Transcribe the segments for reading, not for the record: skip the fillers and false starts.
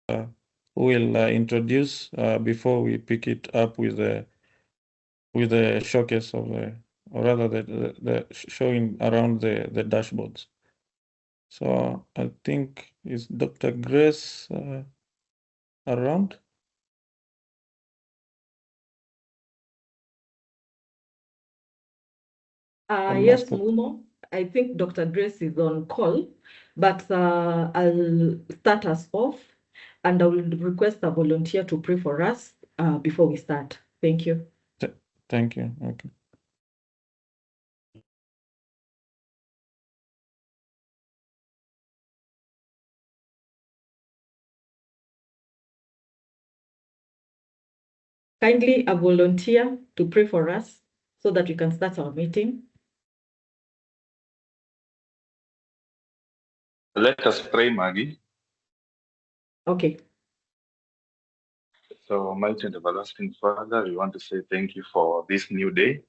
who will introduce before we pick it up with the showcase of or rather the showing around the dashboards. So I think is Dr. Grace around? Yes, Mumo. I think Dr. Grace is on call, but I'll start us off and I will request a volunteer to pray for us before we start. Thank you. Thank you. Okay. Kindly a volunteer to pray for us so that we can start our meeting. Let us pray, Maggie. Okay. So, Almighty and everlasting Father, we want to say thank you for this new day.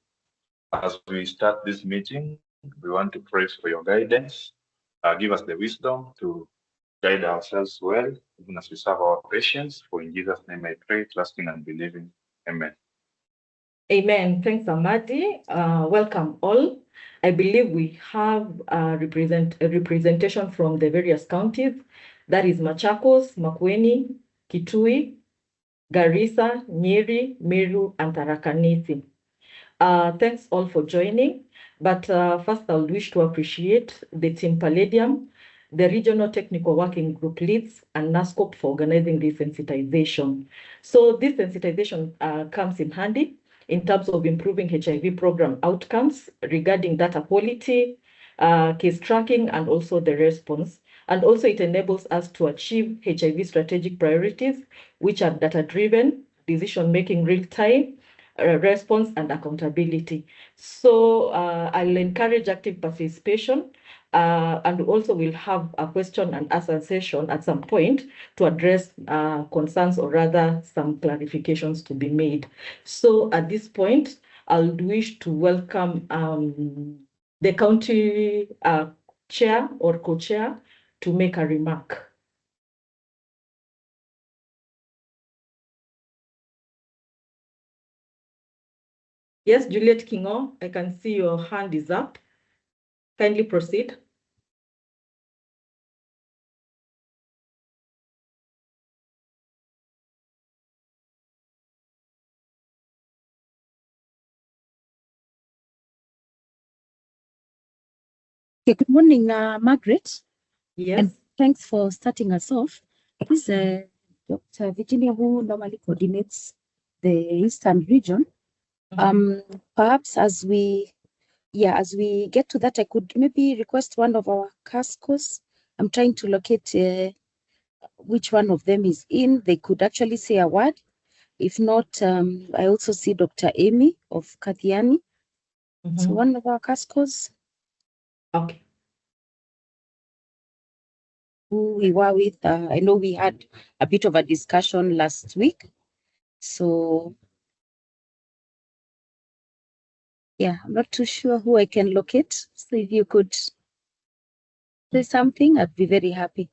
As we start this meeting, we want to pray for your guidance. Give us the wisdom to guide ourselves well, even as we serve our patients. For in Jesus' name I pray, trusting and believing. Amen. Amen. Thanks, Amadi. Welcome all. I believe we have a representation from the various counties. That is Machakos, Makueni, Kitui, Garissa, Nyeri, Meru, and Tharaka Nithi. Thanks all for joining. But first, I would wish to appreciate the Team Palladium, the Regional Technical Working Group leads, and NASCOP for organizing this sensitization. So this sensitization comes in handy in terms of improving HIV program outcomes regarding data quality, case tracking, and also the response. And also it enables us to achieve HIV strategic priorities, which are data-driven, decision-making real-time, response, and accountability. So I'll encourage active participation, and also we'll have a question and answer session at some point to address concerns or rather some clarifications to be made. So at this point, I would wish to welcome the county chair or co-chair to make a remark. Yes, Juliet Kingo, I can see your hand is up. Kindly proceed. Okay, good morning, Margaret. Yes. And thanks for starting us off. This is Dr. Virginia, who normally coordinates the Eastern region. Perhaps as we get to that, I could maybe request one of our CASCOs. I'm trying to locate which one of them is in. They could actually say a word. If not, I also see Dr. Amy of Kathiani. So one of our CASCOs. Okay. Who we were with, I know we had a bit of a discussion last week. So yeah, I'm not too sure who I can locate. So if you could say something, I'd be very happy.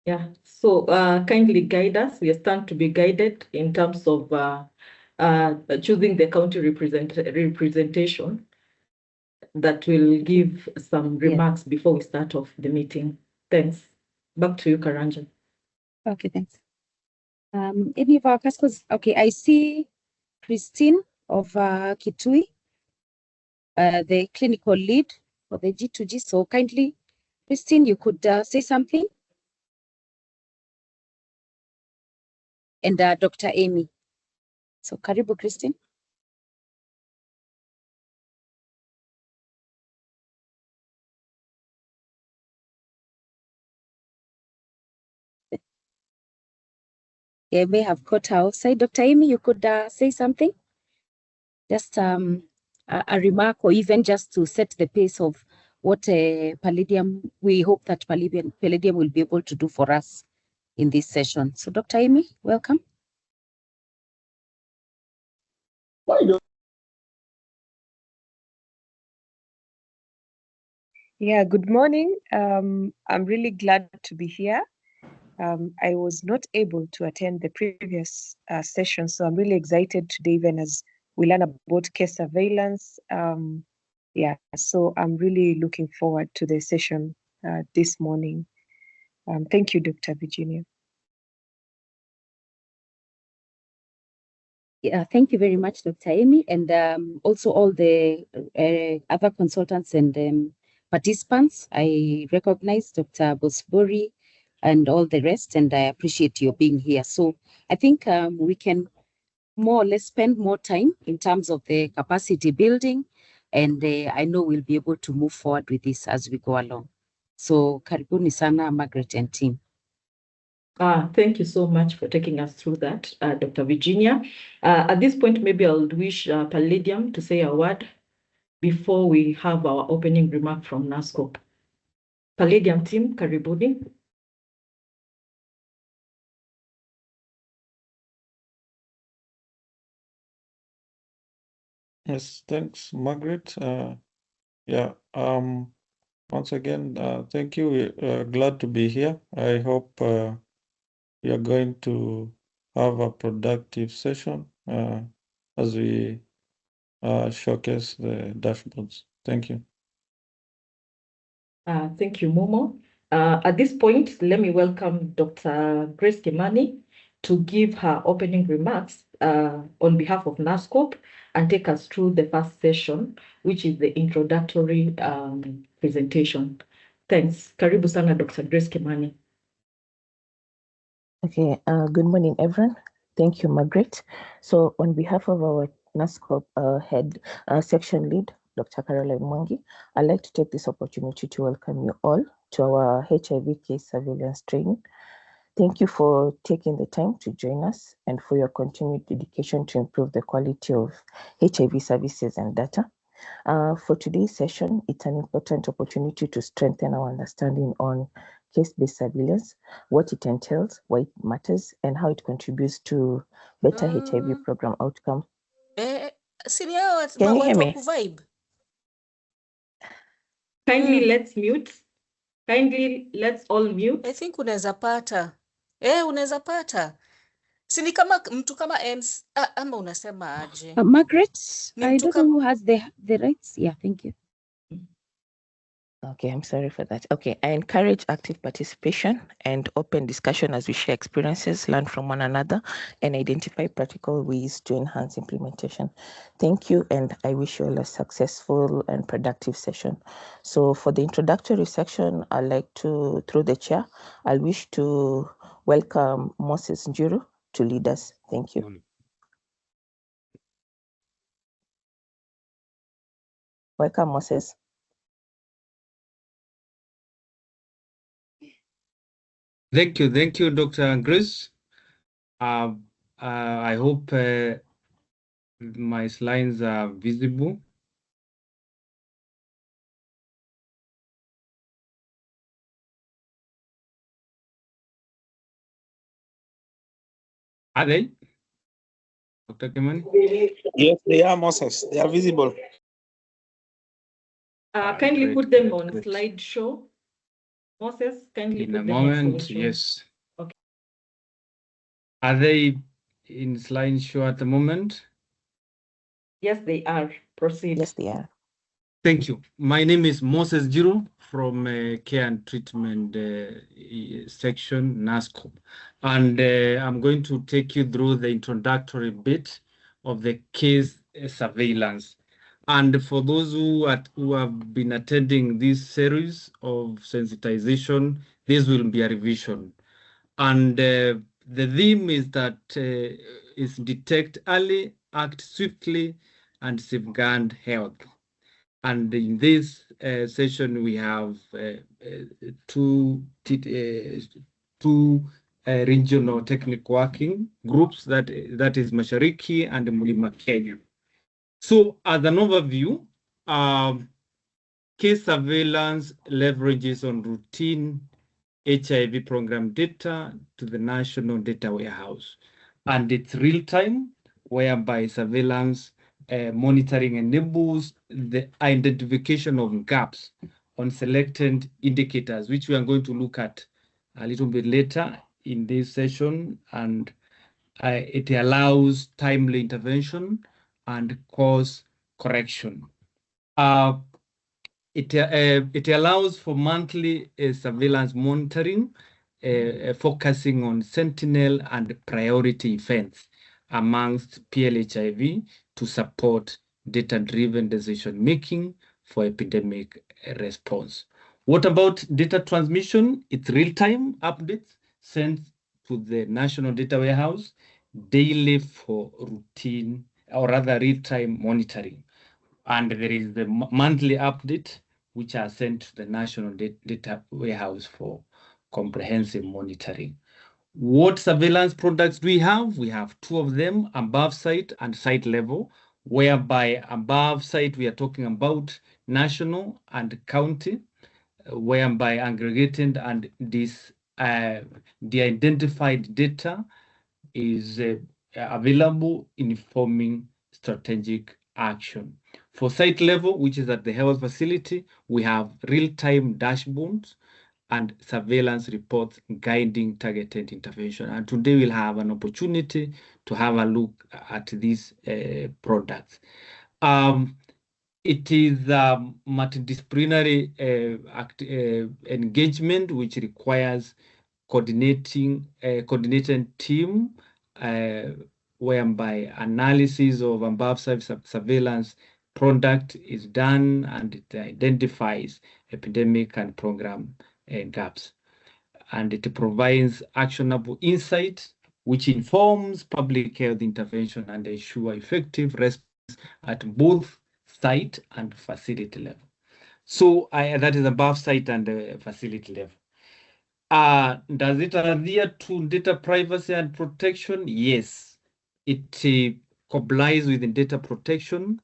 Yeah, so kindly guide us. We stand to be guided in terms of choosing the county representation that will give some remarks before we start off the meeting. Thanks. Back to you, Karanja. Okay, thanks. Any of our customers? Okay, I see Christine of Kitui, the clinical lead for the G2G. So kindly, Christine, you could say something. And Dr. Amy. So karibu, Christine. Yeah, I may have caught her outside. Dr. Amy, you could say something? Just a remark, or even just to set the pace of what Palladium, we hope that Palladium will be able to do for us in this session. So Dr. Amy, welcome. Yeah, good morning. I'm really glad to be here. I was not able to attend the previous session, so I'm really excited today, even as we learn about case surveillance. Yeah, so I'm really looking forward to the session this morning. Thank you, Dr. Virginia. Yeah, thank you very much, Dr. Amy, and also all the other consultants and participants. I recognize Dr. Bosbori and all the rest, and I appreciate your being here. So I think we can more or less spend more time in terms of the capacity building, and I know we'll be able to move forward with this as we go along. So karibuni sana, Margaret and team. Thank you so much for taking us through that, Dr. Virginia. At this point, maybe I'll wish Palladium to say a word before we have our opening remark from NASCOP. Palladium team, karibuni. Yes, thanks, Margaret. Yeah, once again, thank you. We're glad to be here. I hope we are going to have a productive session as we showcase the dashboards. Thank you. Thank you, Momo. At this point, let me welcome Dr. Grace Kimani to give her opening remarks on behalf of NASCOP and take us through the first session, which is the introductory presentation. Thanks. Karibu sana, Dr. Grace Kimani. Okay, good morning, everyone. Thank you, Margaret. So on behalf of our NASCOP head section lead, Dr. Caroline Mwangi, I'd like to take this opportunity to welcome you all to our HIV case surveillance training. Thank you for taking the time to join us and for your continued dedication to improve the quality of HIV services and data. For today's session, it's an important opportunity to strengthen our understanding on case-based surveillance, what it entails, why it matters, and how it contributes to better HIV program outcome. Can you hear me? Kindly let's mute. Kindly let's all mute. I think unaweza pata. Unaweza pata. Sini kama mtu kama MC ama unasema aje? Margaret, I don't know who has the rights. Yeah, thank you. Okay, I'm sorry for that. Okay, I encourage active participation and open discussion as we share experiences, learn from one another, and identify practical ways to enhance implementation. Thank you, and I wish you all a successful and productive session. So for the introductory section, I'd like to, through the chair, I wish to welcome Moses Njuru to lead us. Thank you. Welcome, Moses. Thank you, Dr. Grace. I hope my slides are visible. Are they? Dr. Kimani? Yes, they are, Moses. They are visible. Kindly put them on slideshow. Moses, kindly put them on slideshow. Yes. Okay. Are they in slideshow at the moment? Yes, they are. Proceed. Yes, they are. Thank you. My name is Moses Jiro from Care and Treatment section, NASCOP. And I'm going to take you through the introductory bit of the case surveillance. And for those who have been attending this series of sensitization, this will be a revision. And the theme is that is detect early, act swiftly, and safeguard health. And in this session, we have two regional technical working groups, that is Mashariki and Mlima Kenya. So as an overview, case surveillance leverages on routine HIV program data to the national data warehouse. And it's real time, whereby surveillance monitoring enables the identification of gaps on selected indicators, which we are going to look at a little bit later in this session, and it allows timely intervention and course correction. It allows for monthly surveillance monitoring, focusing on sentinel and priority events amongst PLHIV to support data-driven decision-making for epidemic response. What about data transmission? It's real-time updates sent to the National Data Warehouse daily for routine, or rather real-time monitoring. And there is the monthly update, which are sent to the National Data Warehouse for comprehensive monitoring. What surveillance products do we have? We have two of them, above site and site level, whereby above site we are talking about national and county, whereby aggregated and this de-identified data is available informing strategic action. For site level, which is at the health facility, we have real-time dashboards and surveillance reports guiding targeted intervention. And today we'll have an opportunity to have a look at these products. It is a multidisciplinary engagement which requires coordinated team, whereby analysis of above surveillance product is done and it identifies epidemic and program gaps. And it provides actionable insight, which informs public health intervention and ensure effective response at both site and facility level. So that is above site and facility level. Does it adhere to data privacy and protection? Yes, it complies with the data protection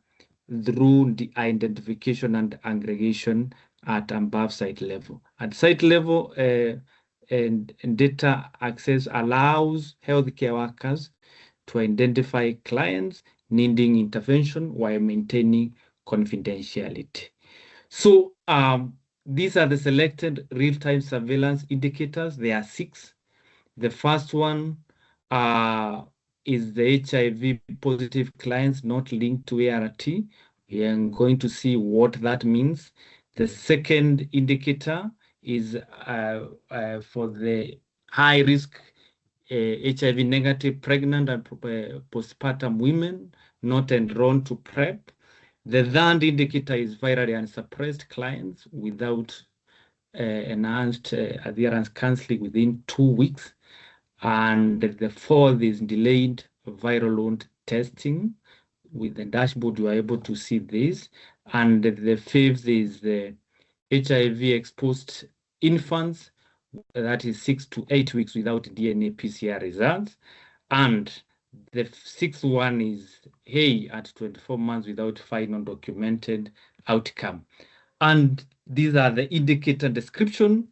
through the identification and aggregation at above site level. At site level, and data access allows healthcare workers to identify clients needing intervention while maintaining confidentiality. So these are the selected real-time surveillance indicators. There are 6. The first one is the HIV positive clients not linked to ART. We are going to see what that means. The second indicator is for the high risk HIV negative pregnant and postpartum women not enrolled to PrEP. The third indicator is virally unsuppressed clients without enhanced adherence counseling within 2 weeks. And the fourth is delayed viral load testing. With the dashboard, you are able to see this. And the fifth is the HIV exposed infants, that is 6 to 8 weeks without DNA PCR results. And the sixth one is at 24 months without final documented outcome. And these are the indicator description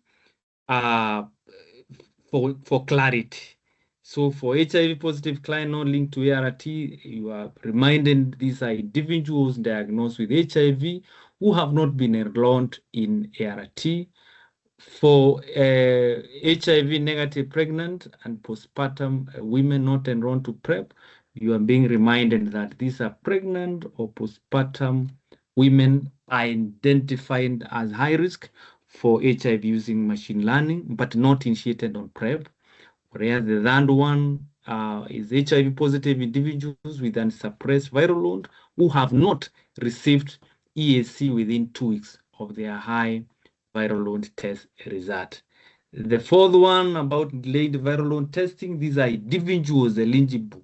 for clarity. So for HIV positive client not linked to ART, you are reminded these are individuals diagnosed with HIV who have not been enrolled in ART. For HIV negative pregnant and postpartum women not enrolled to PrEP, you are being reminded that these are pregnant or postpartum women identified as high risk for HIV using machine learning, but not initiated on PrEP. Whereas the third one is HIV positive individuals with unsuppressed viral load who have not received EAC within 2 weeks of their high viral load test result. The fourth one about delayed viral load testing, these are individuals eligible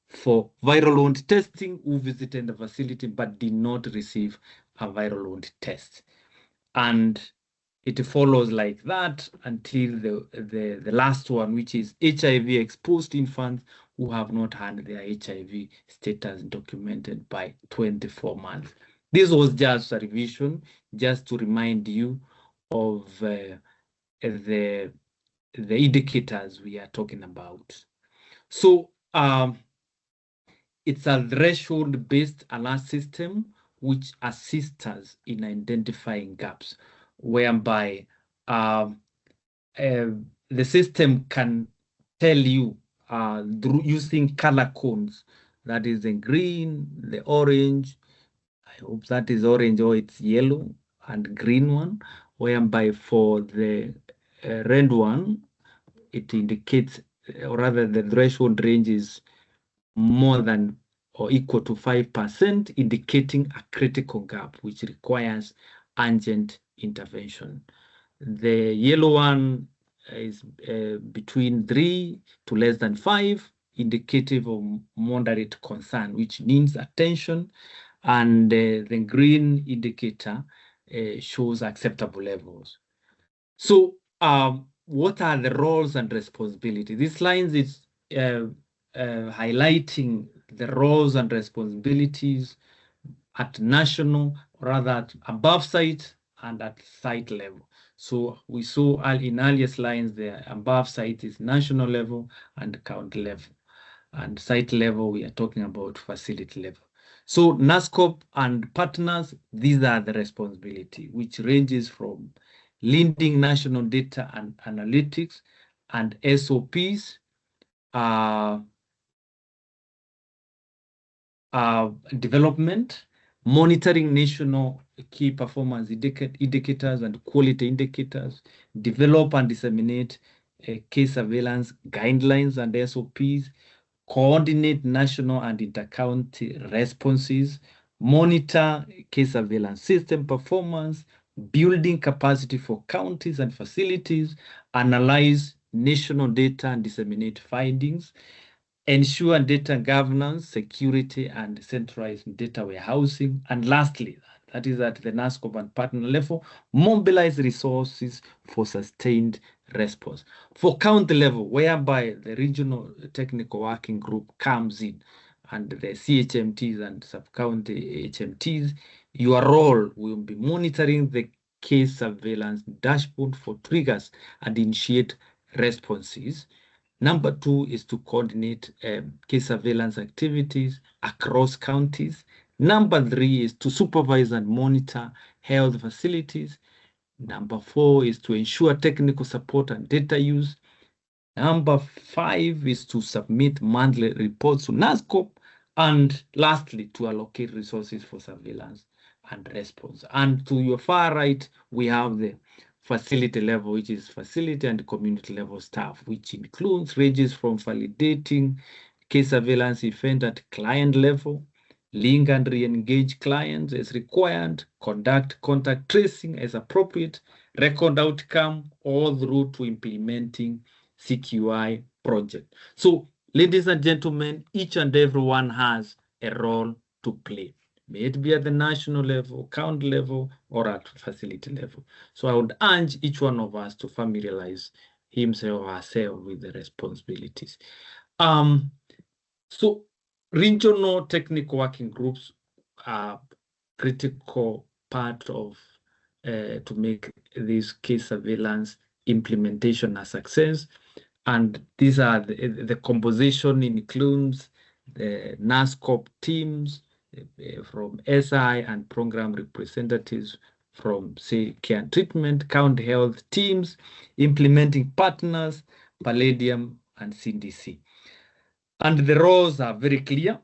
for viral load testing who visited the facility but did not receive a viral load test. And it follows like that until the last one, which is HIV exposed infants who have not had their HIV status documented by 24 months. This was just a revision, just to remind you of the indicators we are talking about. So it's a threshold-based alert system which assists us in identifying gaps, whereby the the system can tell you through using color codes. That is the green, the orange. I hope that is orange or it's yellow and green one, whereby for the red one, it indicates, or rather the threshold range is more than or equal to 5%, indicating a critical gap, which requires urgent intervention. The yellow one is between 3 to less than 5, indicative of moderate concern, which needs attention. And the green indicator shows acceptable levels. So what are the roles and responsibilities? This line is highlighting the roles and responsibilities at national, rather at above site and at site level. So we saw in earlier lines the above site is national level and county level. And site level, we are talking about facility level. So NASCOP and partners, these are the responsibility, which ranges from leading national data and analytics and SOPs, development, monitoring national key performance indicators and quality indicators, develop and disseminate case surveillance guidelines and SOPs, coordinate national and inter-county responses, monitor case surveillance system performance, building capacity for counties and facilities, analyze national data and disseminate findings, ensure data governance, security, and centralized data warehousing. And lastly, that is at the NASCOP and partner level, mobilize resources for sustained response. For county level, whereby the regional technical working group comes in, and the CHMTs and sub-county HMTs, your role will be monitoring the case surveillance dashboard for triggers and initiate responses. Number 2 is to coordinate case surveillance activities across counties. Number 3 is to supervise and monitor health facilities. Number 4 is to ensure technical support and data use. Number 5 is to submit monthly reports to NASCOP. And lastly, to allocate resources for surveillance and response. And to your far right, we have the facility level, which is facility and community level staff, which includes ranges from validating case surveillance event at client level, link and re-engage clients as required, conduct contact tracing as appropriate, record outcome, all through to implementing CQI project. So, ladies and gentlemen, each and everyone has a role to play. May it be at the national level, county level, or at facility level. So I would urge each one of us to familiarize himself or herself with the responsibilities. So regional technical working groups are critical part of to make this case surveillance implementation a success. And these are the composition includes the NASCOP teams from SI and program representatives from, say, care and treatment, county health teams, implementing partners, Palladium, and CDC. And the roles are very clear: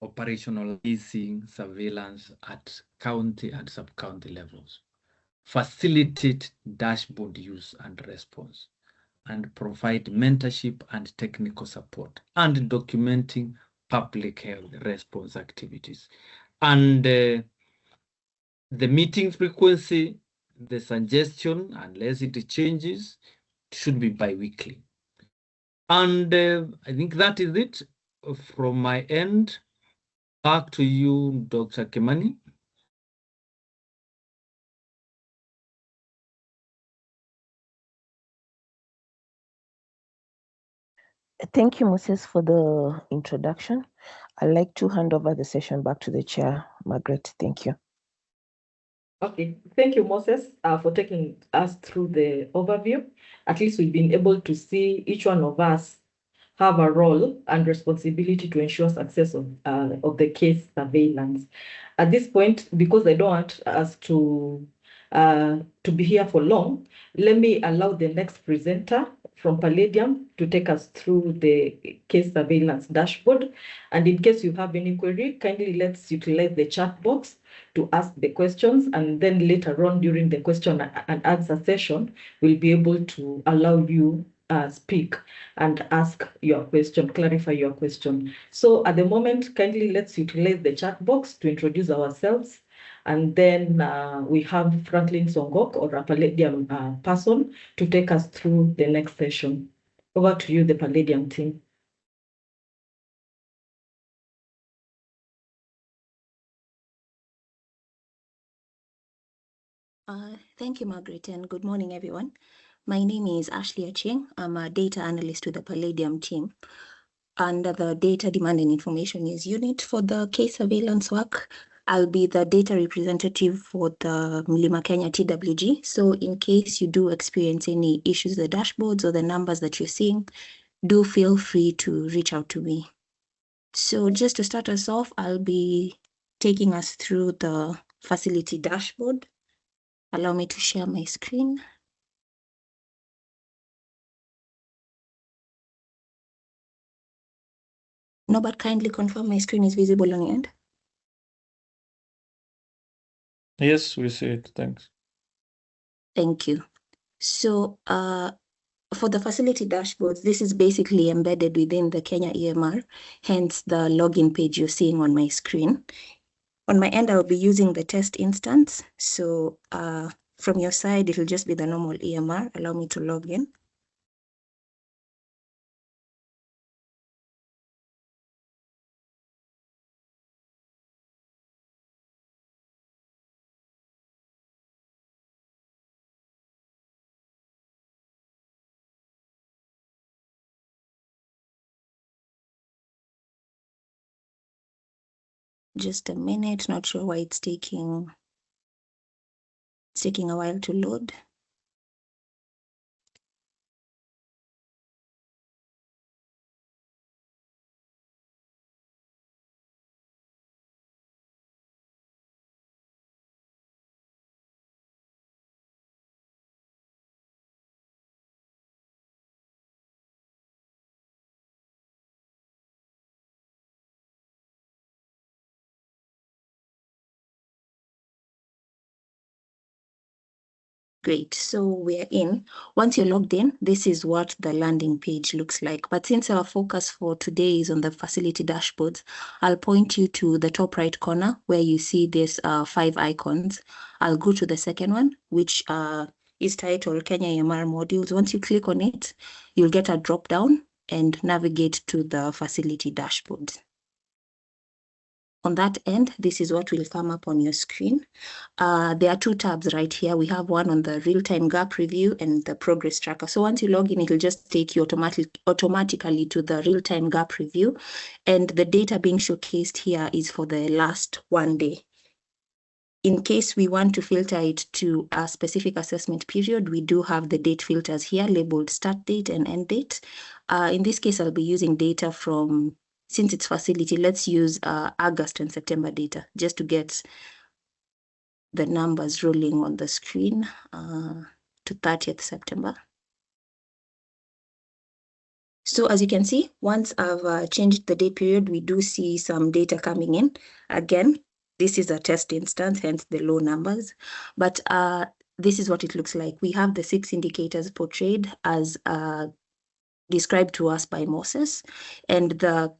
operationalizing surveillance at county and sub-county levels, facilitate dashboard use and response, and provide mentorship and technical support, and documenting public health response activities. And the meeting frequency, the suggestion, unless it changes, should be bi-weekly. And I think that is it from my end. Back to you, Dr. Kimani. Thank you, Moses, for the introduction. I'd like to hand over the session back to the chair, Margaret. Thank you. Okay, thank you, Moses, for taking us through the overview. At least we've been able to see each one of us have a role and responsibility to ensure success of the case surveillance. At this point, because I don't want us to to be here for long, let me allow the next presenter from Palladium to take us through the case surveillance dashboard. And in case you have any query, kindly let's utilize the chat box to ask the questions, and then later on during the question and answer session, we'll be able to allow you speak and ask your question, clarify your question. So at the moment, kindly let's utilize the chat box to introduce ourselves. And then we have Franklin Songok, or a Palladium person, to take us through the next session. Over to you, the Palladium team. Thank you, Margaret, and good morning, everyone. My name is Ashley Aching. I'm a data analyst with the Palladium team. Under the Data Demand and Information Use Unit for the case surveillance work, I'll be the data representative for the Mlima Kenya TWG. So in case you do experience any issues with the dashboards or the numbers that you're seeing, do feel free to reach out to me. So just to start us off, I'll be taking us through the facility dashboard. Allow me to share my screen. No, but kindly confirm my screen is visible on your end. Yes, we see it. Thanks. Thank you. So for the facility dashboards, this is basically embedded within the Kenya EMR, hence the login page you're seeing on my screen. On my end, I'll be using the test instance. So from your side, it'll just be the normal EMR. Allow me to log in. Just a minute, not sure why it's taking a while to load. Great, so we're in. Once you're logged in, this is what the landing page looks like. But since our focus for today is on the facility dashboards, I'll point you to the top right corner where you see this 5 icons. I'll go to the second one, which is titled Kenya EMR modules. Once you click on it, you'll get a drop down and navigate to the facility dashboards. On that end, this is what will come up on your screen. There are 2 tabs right here. We have one on the real-time gap review and the progress tracker. So once you log in, it'll just take you automatically to the real-time gap review. And the data being showcased here is for the last 1 day. In case we want to filter it to a specific assessment period, we do have the date filters here labeled start date and end date. In this case, I'll be using data from, since it's facility, let's use August and September data just to get the numbers rolling on the screen to 30th September. So as you can see, once I've changed the date period, we do see some data coming in. Again, this is a test instance, hence the low numbers. But this is what it looks like. We have the 6 indicators portrayed as described to us by Moses, and the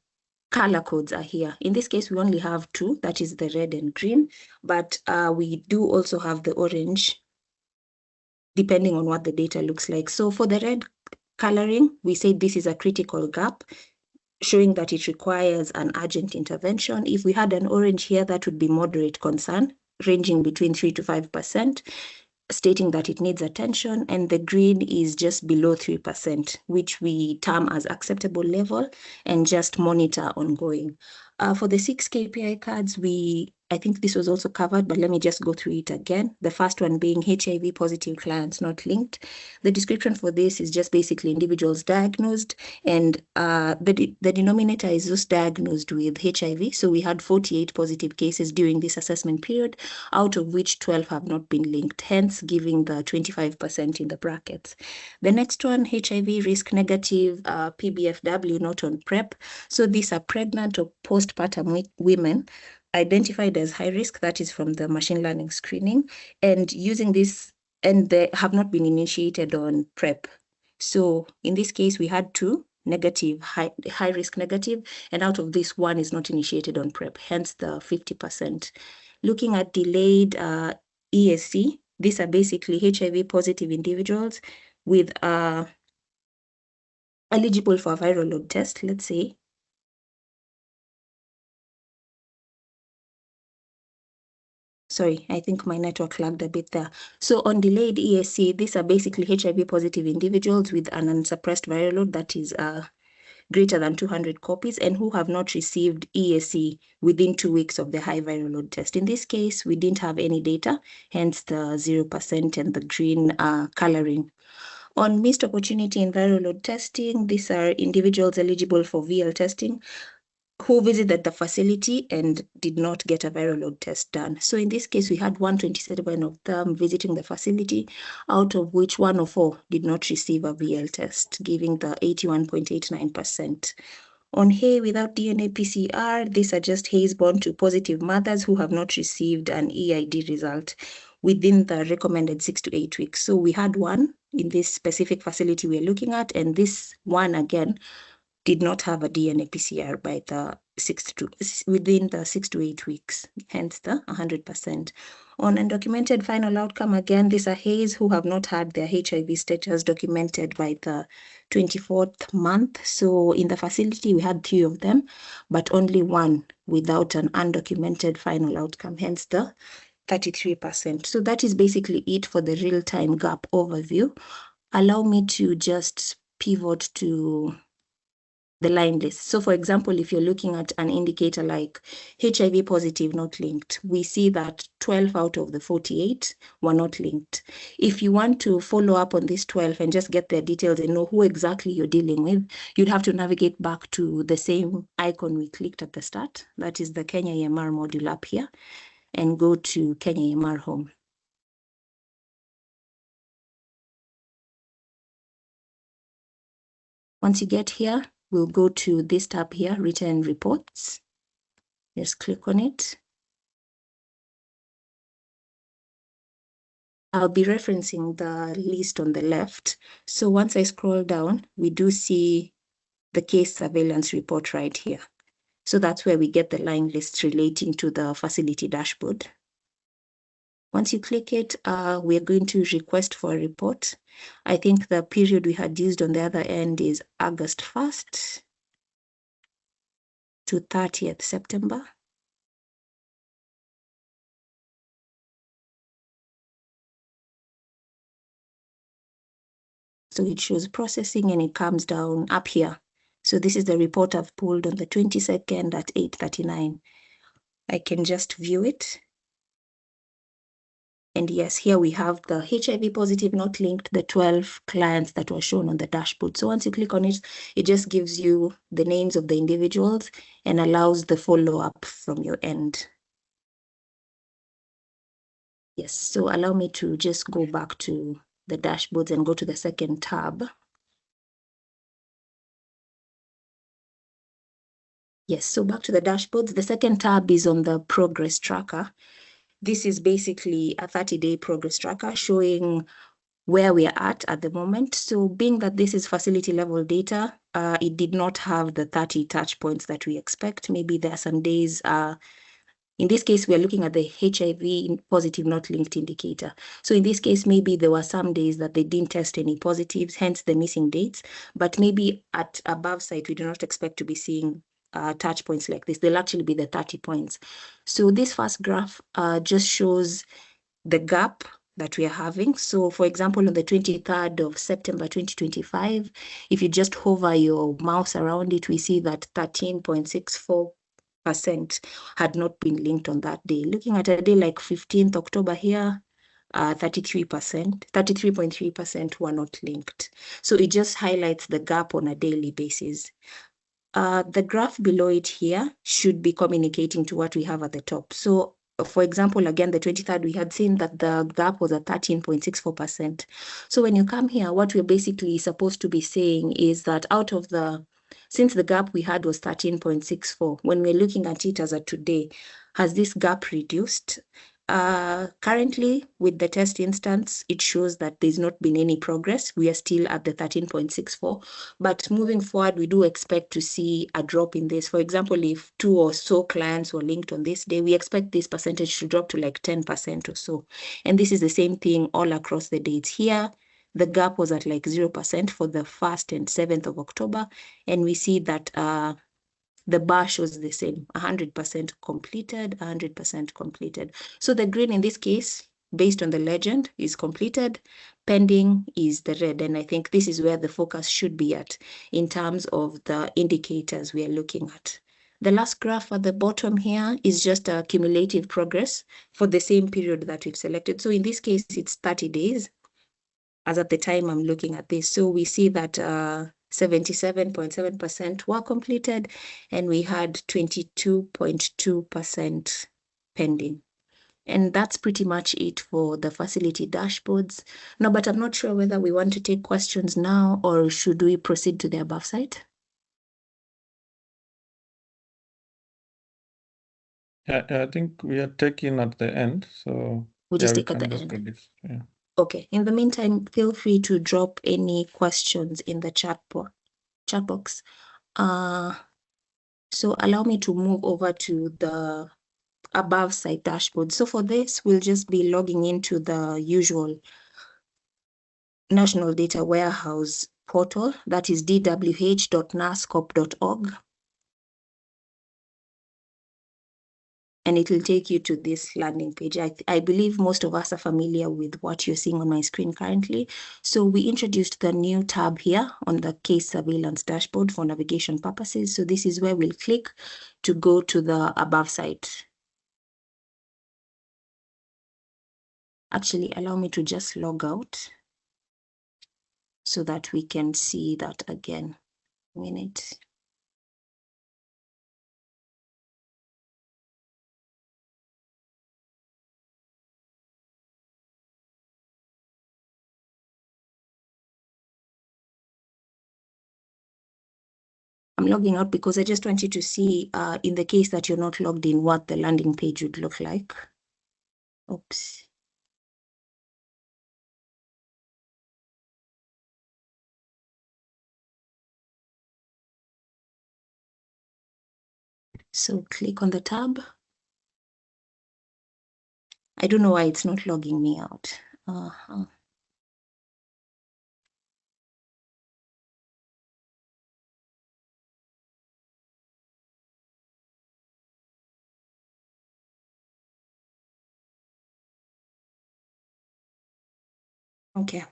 color codes are here. In this case, we only have 2, that is the red and green, but we do also have the orange, depending on what the data looks like. So for the red coloring, we say this is a critical gap, showing that it requires an urgent intervention. If we had an orange here, that would be moderate concern, ranging between 3 to 5%, stating that it needs attention, and the green is just below 3%, which we term as acceptable level and just monitor ongoing. For the 6 KPI cards, we I think this was also covered, but let me just go through it again. The first one being HIV positive clients not linked. The description for this is just basically individuals diagnosed, and the denominator is those diagnosed with HIV. So we had 48 positive cases during this assessment period, out of which 12 have not been linked, hence giving the 25% in the brackets. The next one, HIV risk negative PBFW not on PrEP. So these are pregnant or postpartum women identified as high risk, that is from the machine learning screening, and using this, and they have not been initiated on PrEP. So in this case, we had two negative, high risk negative, and out of this, one is not initiated on PrEP, hence the 50%. Looking at delayed ESC, these are basically HIV positive individuals with eligible for a viral load test, let's say. Sorry, I think my network lagged a bit there. So on delayed ESC, these are basically HIV positive individuals with an unsuppressed viral load that is greater than 200 copies and who have not received ESC within 2 weeks of the high viral load test. In this case, we didn't have any data, hence the 0% and the green coloring. On missed opportunity in viral load testing, these are individuals eligible for VL testing who visited the facility and did not get a viral load test done. So in this case, we had 127 of them visiting the facility, out of which 104 did not receive a VL test, giving the 81.89%. On hay without DNA PCR, these are just hays born to positive mothers who have not received an EID result within the recommended 6 to 8 weeks. So we had one in this specific facility we're looking at, and this one again did not have a DNA PCR by the within the 6 to 8 weeks, hence the 100%. On undocumented final outcome, again, these are hays who have not had their HIV status documented by the 24th month. So in the facility, we had 3 of them, but only one without an undocumented final outcome, hence the 33%. So that is basically it for the real-time gap overview. Allow me to just pivot to the line list. So for example, if you're looking at an indicator like HIV positive not linked, we see that 12 out of the 48 were not linked. If you want to follow up on these 12 and just get their details and know who exactly you're dealing with, you'd have to navigate back to the same icon we clicked at the start. That is the Kenya EMR module up here, and go to Kenya EMR Home. Once you get here, we'll go to this tab here, written reports. Just click on it. I'll be referencing the list on the left. So once I scroll down, we do see the case surveillance report right here. So that's where we get the line lists relating to the facility dashboard. Once you click it, we're going to request for a report. I think the period we had used on the other end is August 1st to 30th September. So it shows processing and it comes down up here. So this is the report I've pulled on the 22nd at 8:39. I can just view it. And yes, here we have the HIV positive not linked, the 12 clients that were shown on the dashboard. So once you click on it, it just gives you the names of the individuals and allows the follow-up from your end. Yes, so allow me to just go back to the dashboards and go to the second tab. Yes, so back to the dashboards. The second tab is on the progress tracker. This is basically a 30-day progress tracker showing where we are at the moment. So being that this is facility level data, it did not have the 30 touch points that we expect. Maybe there are some days, in this case, we're looking at the HIV positive not linked indicator. So in this case, maybe there were some days that they didn't test any positives, hence the missing dates. But maybe at above site, we do not expect to be seeing touch points like this. They'll actually be the 30 points. So this first graph just shows the gap that we are having. So for example, on the 23rd of September 2025, if you just hover your mouse around it, we see that 13.64 had not been linked on that day. Looking at a day like 15th October here, 33.3% were not linked. So it just highlights the gap on a daily basis. The graph below it here should be communicating to what we have at the top. So for example, again, the 23rd, we had seen that the gap was at 13.64%. So when you come here, what we're basically supposed to be saying is that out of since the gap we had was 13.64, when we're looking at it as of today, has this gap reduced? Currently, with the test instance, it shows that there's not been any progress. We are still at the 13.64, but moving forward, we do expect to see a drop in this. For example, if 2 or so clients were linked on this day, we expect this percentage to drop to like 10% or so. And this is the same thing all across the dates. Here, the gap was at like 0% for the 1st and 7th of October, and we see that the bar shows the same, 100% completed, 100% completed. So the green in this case, based on the legend, is completed. Pending is the red. And I think this is where the focus should be at in terms of the indicators we are looking at. The last graph at the bottom here is just a cumulative progress for the same period that we've selected. So in this case, it's 30 days as at the time I'm looking at this. So we see that 77.7% were completed, and we had 22.2% pending. And that's pretty much it for the facility dashboards. No, but I'm not sure whether we want to take questions now or should we proceed to the above site? I think we are taking at the end, so We'll just we take at can the just end. do this. Yeah. Okay. In the meantime, feel free to drop any questions in the chat box. So allow me to move over to the above site dashboard. So for this, we'll just be logging into the usual National Data Warehouse portal, that is dwh.nascop.org. And it will take you to this landing page. I believe most of us are familiar with what you're seeing on my screen currently. So we introduced the new tab here on the case surveillance dashboard for navigation purposes. So this is where we'll click to go to the above site. Actually, allow me to just log out so that we can see that again. A minute. I'm logging out because I just want you to see, in the case that you're not logged in, what the landing page would look like. Oops. So click on the tab. I don't know why it's not logging me out. Okay.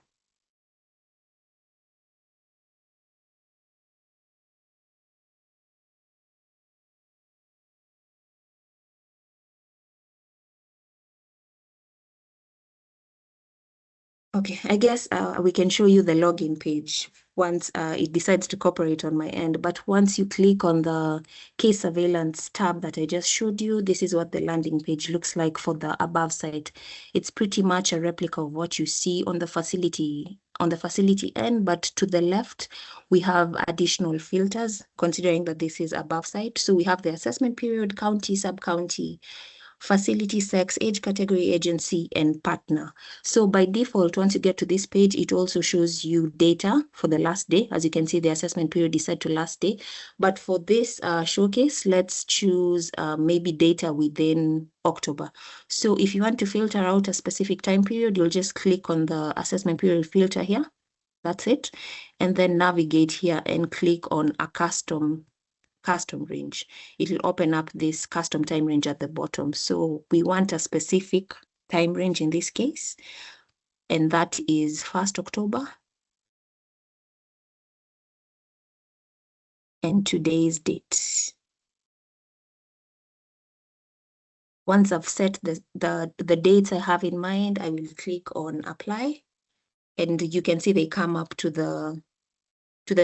Okay, I guess we can show you the login page once it decides to cooperate on my end. But once you click on the case surveillance tab that I just showed you, this is what the landing page looks like for the above site. It's pretty much a replica of what you see on the facility end, but to the left, we have additional filters considering that this is above site. So we have the assessment period, county, sub-county, facility, sex, age category, agency, and partner. So by default, once you get to this page, it also shows you data for the last day. As you can see, the assessment period is set to last day. But for this showcase, let's choose maybe data within October. So if you want to filter out a specific time period, you'll just click on the assessment period filter here. That's it. And then navigate here and click on a custom range. It will open up this custom time range at the bottom. So we want a specific time range in this case, and that is 1st October. And today's date. Once I've set the dates I have in mind, I will click on apply, and you can see they come up to the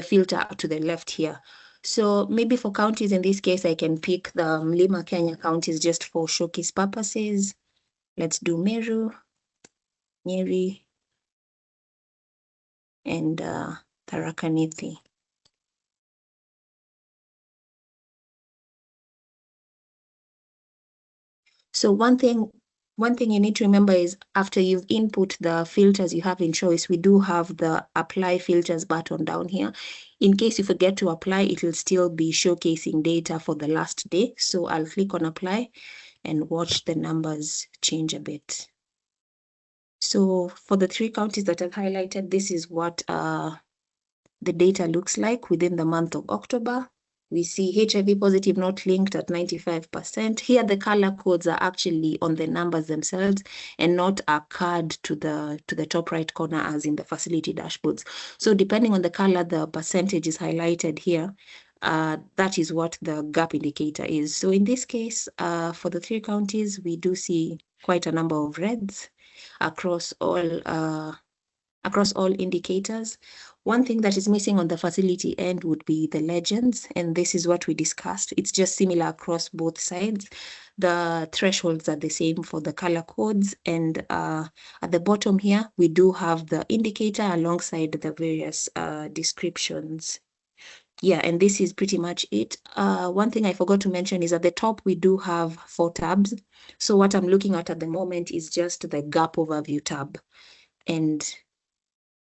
filter to the left here. So maybe for counties in this case, I can pick the Mlima Kenya counties just for showcase purposes. Let's do Meru, Nyeri, and Tharaka Nithi. So one thing you need to remember is after you've input the filters you have in choice, we do have the apply filters button down here. In case you forget to apply, it will still be showcasing data for the last day. So I'll click on apply and watch the numbers change a bit. So for the 3 counties that I've highlighted, this is what the data looks like within the month of October. We see HIV positive not linked at 95%. Here, the color codes are actually on the numbers themselves and not a card to the top right corner as in the facility dashboards. So depending on the color, the percentage is highlighted here. That is what the gap indicator is. So in this case, for the 3 counties, we do see quite a number of reds across all indicators. One thing that is missing on the facility end would be the legends, and this is what we discussed. It's just similar across both sides. The thresholds are the same for the color codes, and at the bottom here, we do have the indicator alongside the various descriptions. Yeah, and this is pretty much it. One thing I forgot to mention is at the top, we do have 4 tabs. So what I'm looking at the moment is just the gap overview tab. And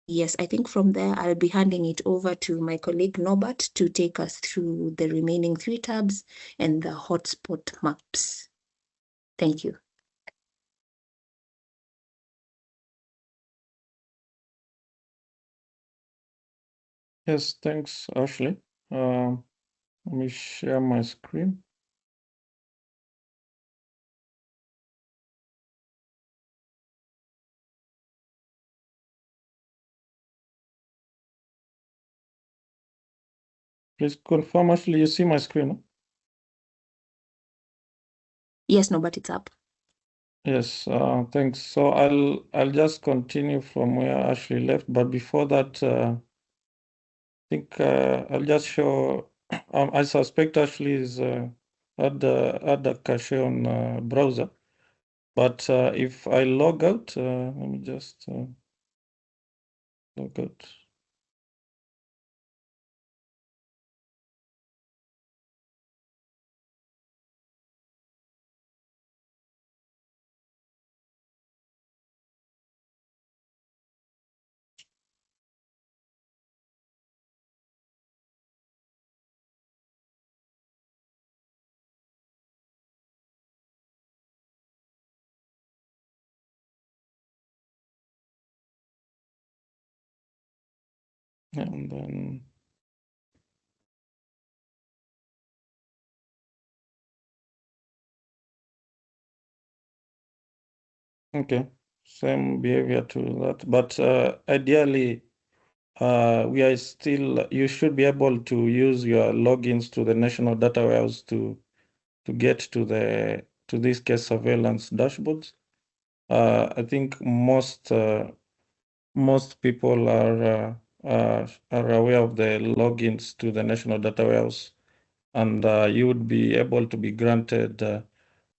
yes, I think from there, I'll be handing it over to my colleague Norbert to take us through the remaining 3 tabs and the hotspot maps. Thank you. Yes, thanks, Ashley. Let me share my screen. Please confirm, Ashley, you see my screen? Huh? Yes, Norbert, it's up. Yes, thanks. So I'll just continue from where Ashley left, but before that, I think I'll just show. I suspect Ashley is at the cache on browser, but if I log out, let me just log out. And then okay, same behavior to that, but ideally, you should be able to use your logins to the national data warehouse to get to this case surveillance dashboards. I think most people are aware of the logins to the national data warehouse, and you would be able to be granted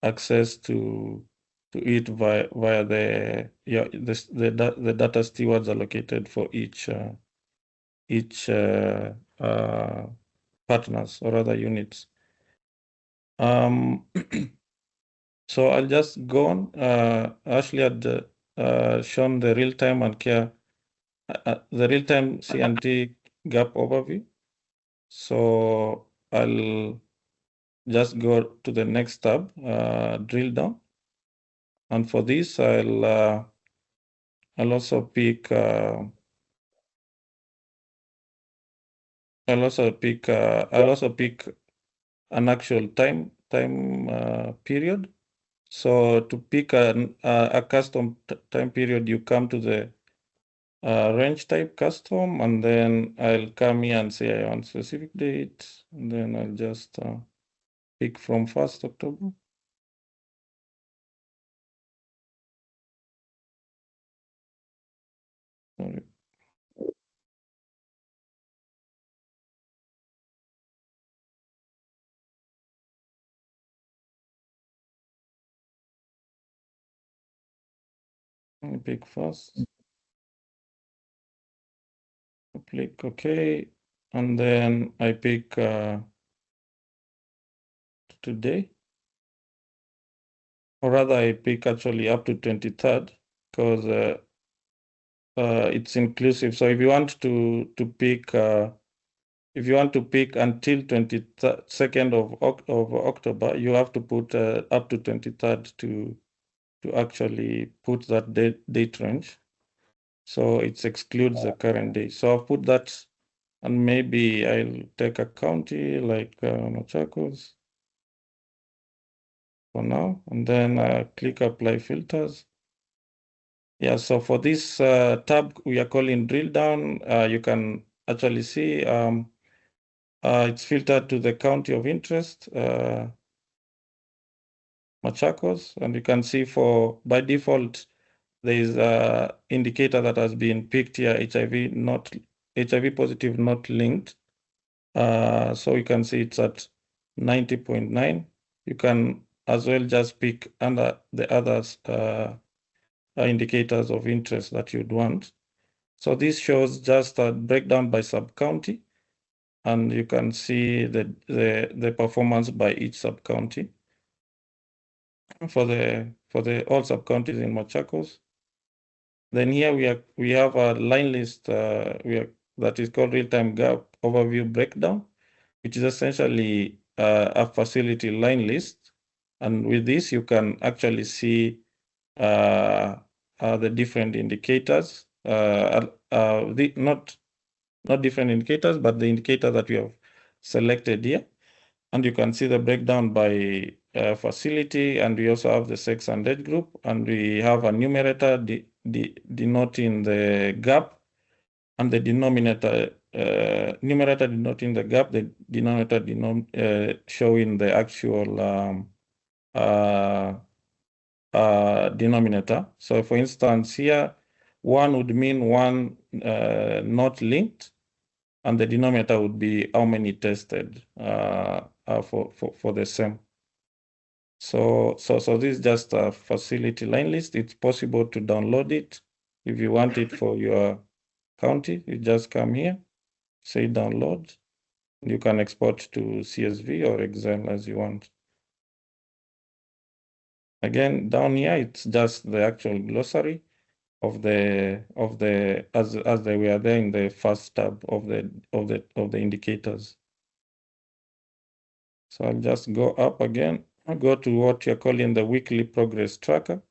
access to it via the data stewards allocated for each partners or other units. So I'll just go on. Ashley had shown the real-time and care, the real-time CNT gap overview. So I'll just go to the next tab, drill down. And for this, I'll also pick an actual time period. So to pick a custom time period, you come to the range type custom, and then I'll come here and say I want specific date, and then I'll just pick from 1st October. Sorry. Let me pick first. I click OK, and then I pick today, or rather I pick actually up to 23rd, because it's inclusive. So if you want to pick if you want to pick until 22nd of October, you have to put up to 23rd to actually put that date range. So it excludes the current day. So I'll put that, and maybe I'll take a county like Machakos for now, and then click apply filters. Yeah, so for this tab we are calling drill down, you can actually see it's filtered to the county of interest, Machakos, and you can see by default there is an indicator that has been picked here, HIV positive not linked. So you can see it's at 90.9. You can as well just pick under the others indicators of interest that you'd want. So this shows just a breakdown by sub-county, and you can see the performance by each sub-county for the all sub-counties in Machakos. Then here we have a line list that is called real-time gap overview breakdown, which is essentially a facility line list. And with this, you can actually see the different indicators, not different indicators, but the indicator that we have selected here. And you can see the breakdown by facility, and we also have the sex and age group, and we have a numerator denoting the gap, and the denominator, numerator denoting the gap, the denominator showing the actual denominator. So for instance, here, 1 would mean 1 not linked, and the denominator would be how many tested for the same. So this is just a facility line list. It's possible to download it if you want it for your county. You just come here, say download. You can export to CSV or Excel as you want. Again, down here, it's just the actual glossary of the as they were there in the first tab of the indicators. So I'll just go up again. I'll go to what you're calling the weekly progress tracker.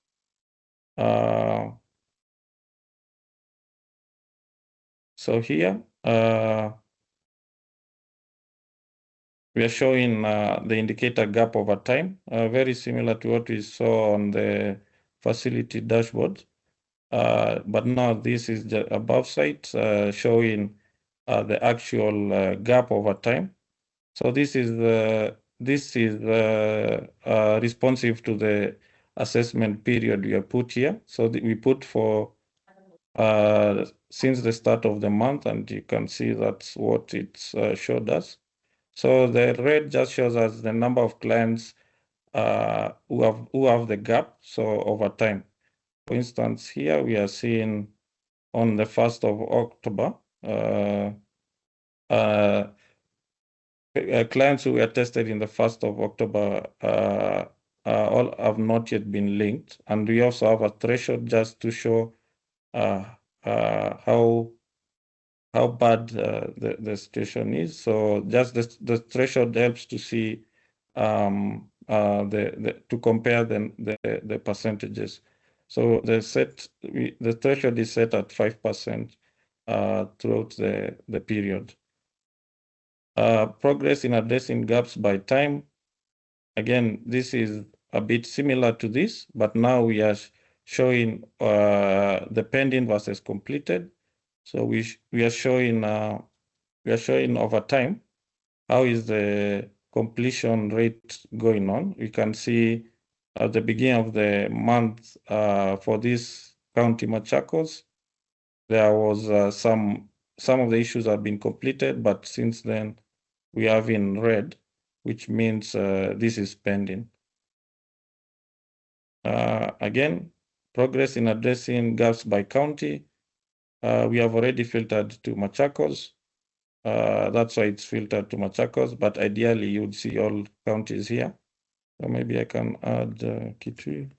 So here we are showing the indicator gap over time, very similar to what we saw on the facility dashboard. But now this is the above site showing the actual gap over time. So this is responsive to the assessment period we have put here. So we put for since the start of the month, and you can see that's what it's showed us. So the red just shows us the number of clients who have the gap, so over time. For instance, here we are seeing on the 1st of October, clients who were tested in the 1st of October all have not yet been linked. And we also have a threshold just to show how bad the situation is. So just the threshold helps to see to compare the percentages. So the threshold is set at 5% throughout the period. Progress in addressing gaps by time. Again, this is a bit similar to this, but now we are showing the pending versus completed. So we are showing over time how is the completion rate going on. We can see at the beginning of the month for this county Machakos, there was some of the issues have been completed, but since then we have in red, which means this is pending. Again, progress in addressing gaps by county. We have already filtered to Machakos. That's why it's filtered to Machakos, but ideally you would see all counties here. So maybe I can add Kitui.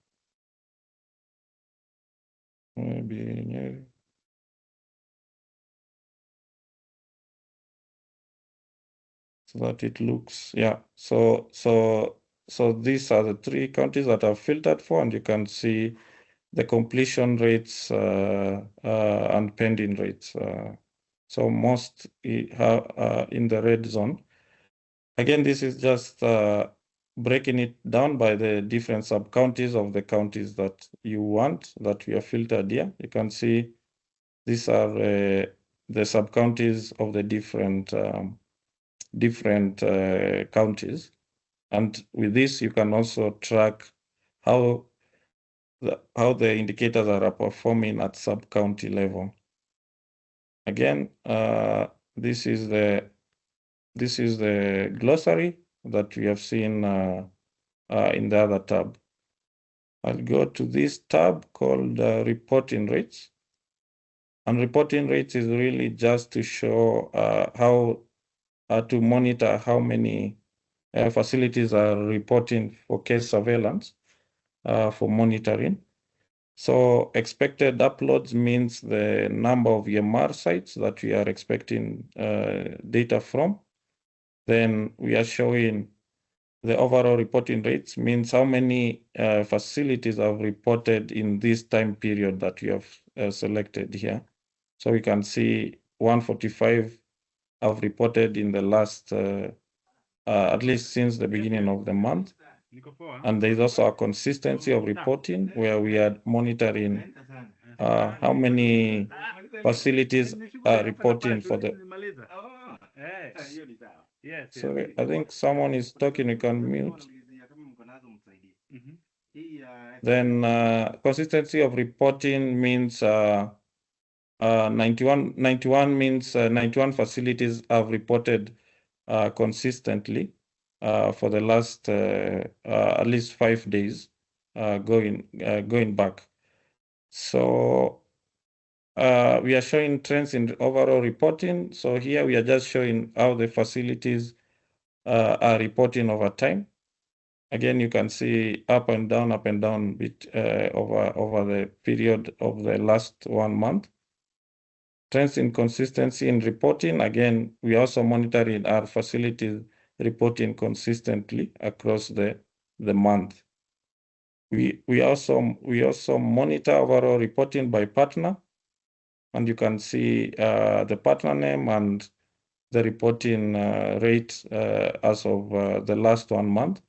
Maybe Nyeri. So that it looks, yeah. So these are the 3 counties that are filtered for, and you can see the completion rates and pending rates. So most in the red zone. Again, this is just breaking it down by the different sub-counties of the counties that you want, that we are filtered here. You can see these are the sub-counties of the different counties. And with this, you can also track how the indicators are performing at sub-county level. Again, this is the glossary that we have seen in the other tab. I'll go to this tab called reporting rates. And reporting rates is really just to show how to monitor how many facilities are reporting for case surveillance for monitoring. So expected uploads means the number of EMR sites that we are expecting data from. Then we are showing the overall reporting rates, means how many facilities have reported in this time period that we have selected here. So we can see 145 have reported in the last, at least since the beginning of the month. And there is also a consistency of reporting where we are monitoring how many facilities are reporting for the. Sorry, I think someone is talking, you can mute. Then consistency of reporting means 91 means 91 facilities have reported consistently for the last at least 5 days going back. So we are showing trends in overall reporting. So here we are just showing how the facilities are reporting over time. Again, you can see up and down bit over the period of the last 1 month. Trends in consistency in reporting. Again, we are also monitoring our facilities reporting consistently across the month. We also monitor overall reporting by partner, and you can see the partner name and the reporting rate as of the last 1 month.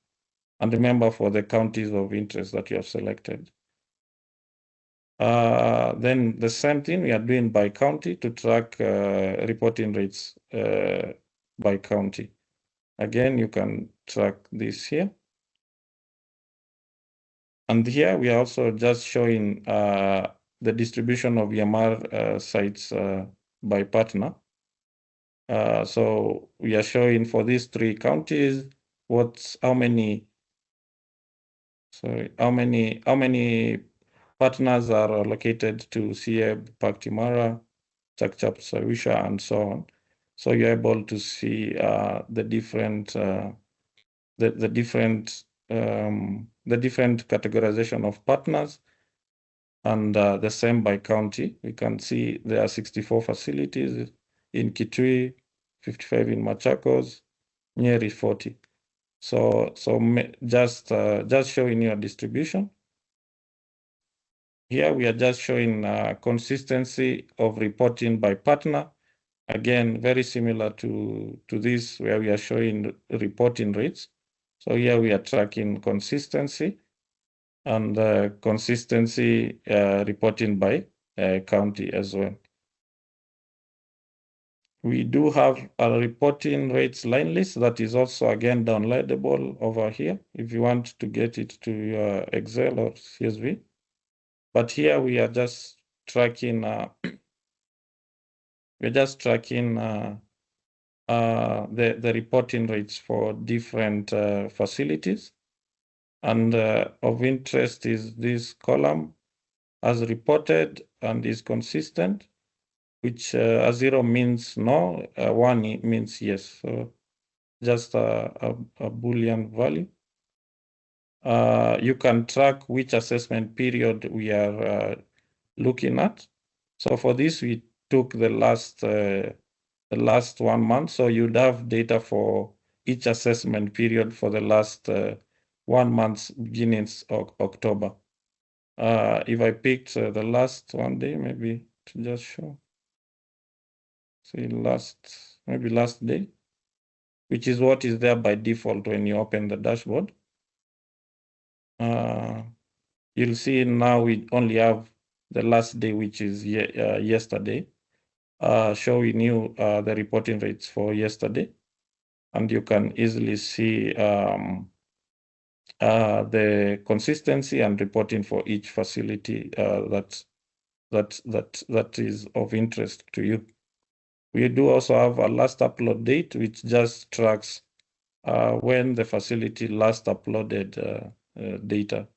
And remember, for the counties of interest that you have selected. Then the same thing we are doing by county to track reporting rates by county. Again, you can track this here. And here we are also just showing the distribution of EMR sites by partner. So we are showing for these 3 counties how many partners are allocated to CEB, Paktimara, Chakchap, Sarusha, and so on. So you're able to see the different categorization of partners, and the same by county. We can see there are 64 facilities in Kitui, 55 in Machakos, Nyeri 40. So just showing you a distribution. Here we are just showing consistency of reporting by partner. Again, very similar to this, where we are showing reporting rates. So here we are tracking consistency and consistency reporting by county as well. We do have a reporting rates line list that is also again downloadable over here if you want to get it to your Excel or CSV. But here we are just tracking we're just tracking the reporting rates for different facilities. And of interest is this column as reported and is consistent, which a 0 means no, 1 means yes. So just a Boolean value. You can track which assessment period we are looking at. So for this, we took the last 1 month. So you'd have data for each assessment period for the last 1 month beginning of October. If I picked the last 1 day, maybe to just show, say maybe last day, which is what is there by default when you open the dashboard. You'll see now we only have the last day, which is yesterday, showing you the reporting rates for yesterday. And you can easily see the consistency and reporting for each facility that is of interest to you. We do also have a last upload date, which just tracks when the facility last uploaded data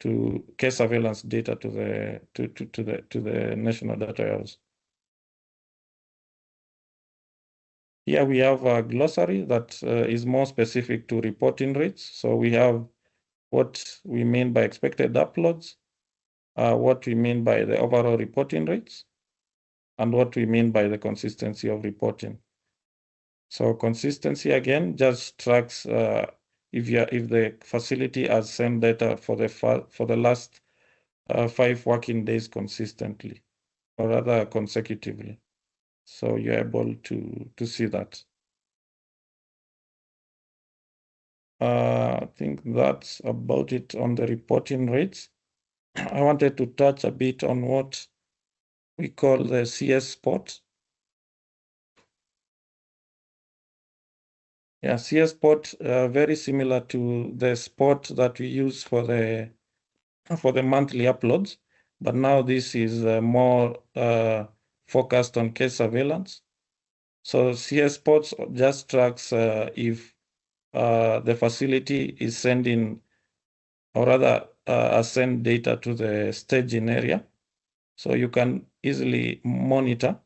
to case surveillance data to the national data warehouse. Here we have a glossary that is more specific to reporting rates. So we have what we mean by expected uploads, what we mean by the overall reporting rates, and what we mean by the consistency of reporting. So consistency again just tracks if the facility has sent data for the last 5 working days consistently, or rather consecutively. So you're able to see that. I think that's about it on the reporting rates. I wanted to touch a bit on what we call the CS spot. Yeah, CS spot, very similar to the spot that we use for the monthly uploads, but now this is more focused on case surveillance. So CS spots just tracks if the facility is sending, or rather send data to the staging area. So you can easily monitor,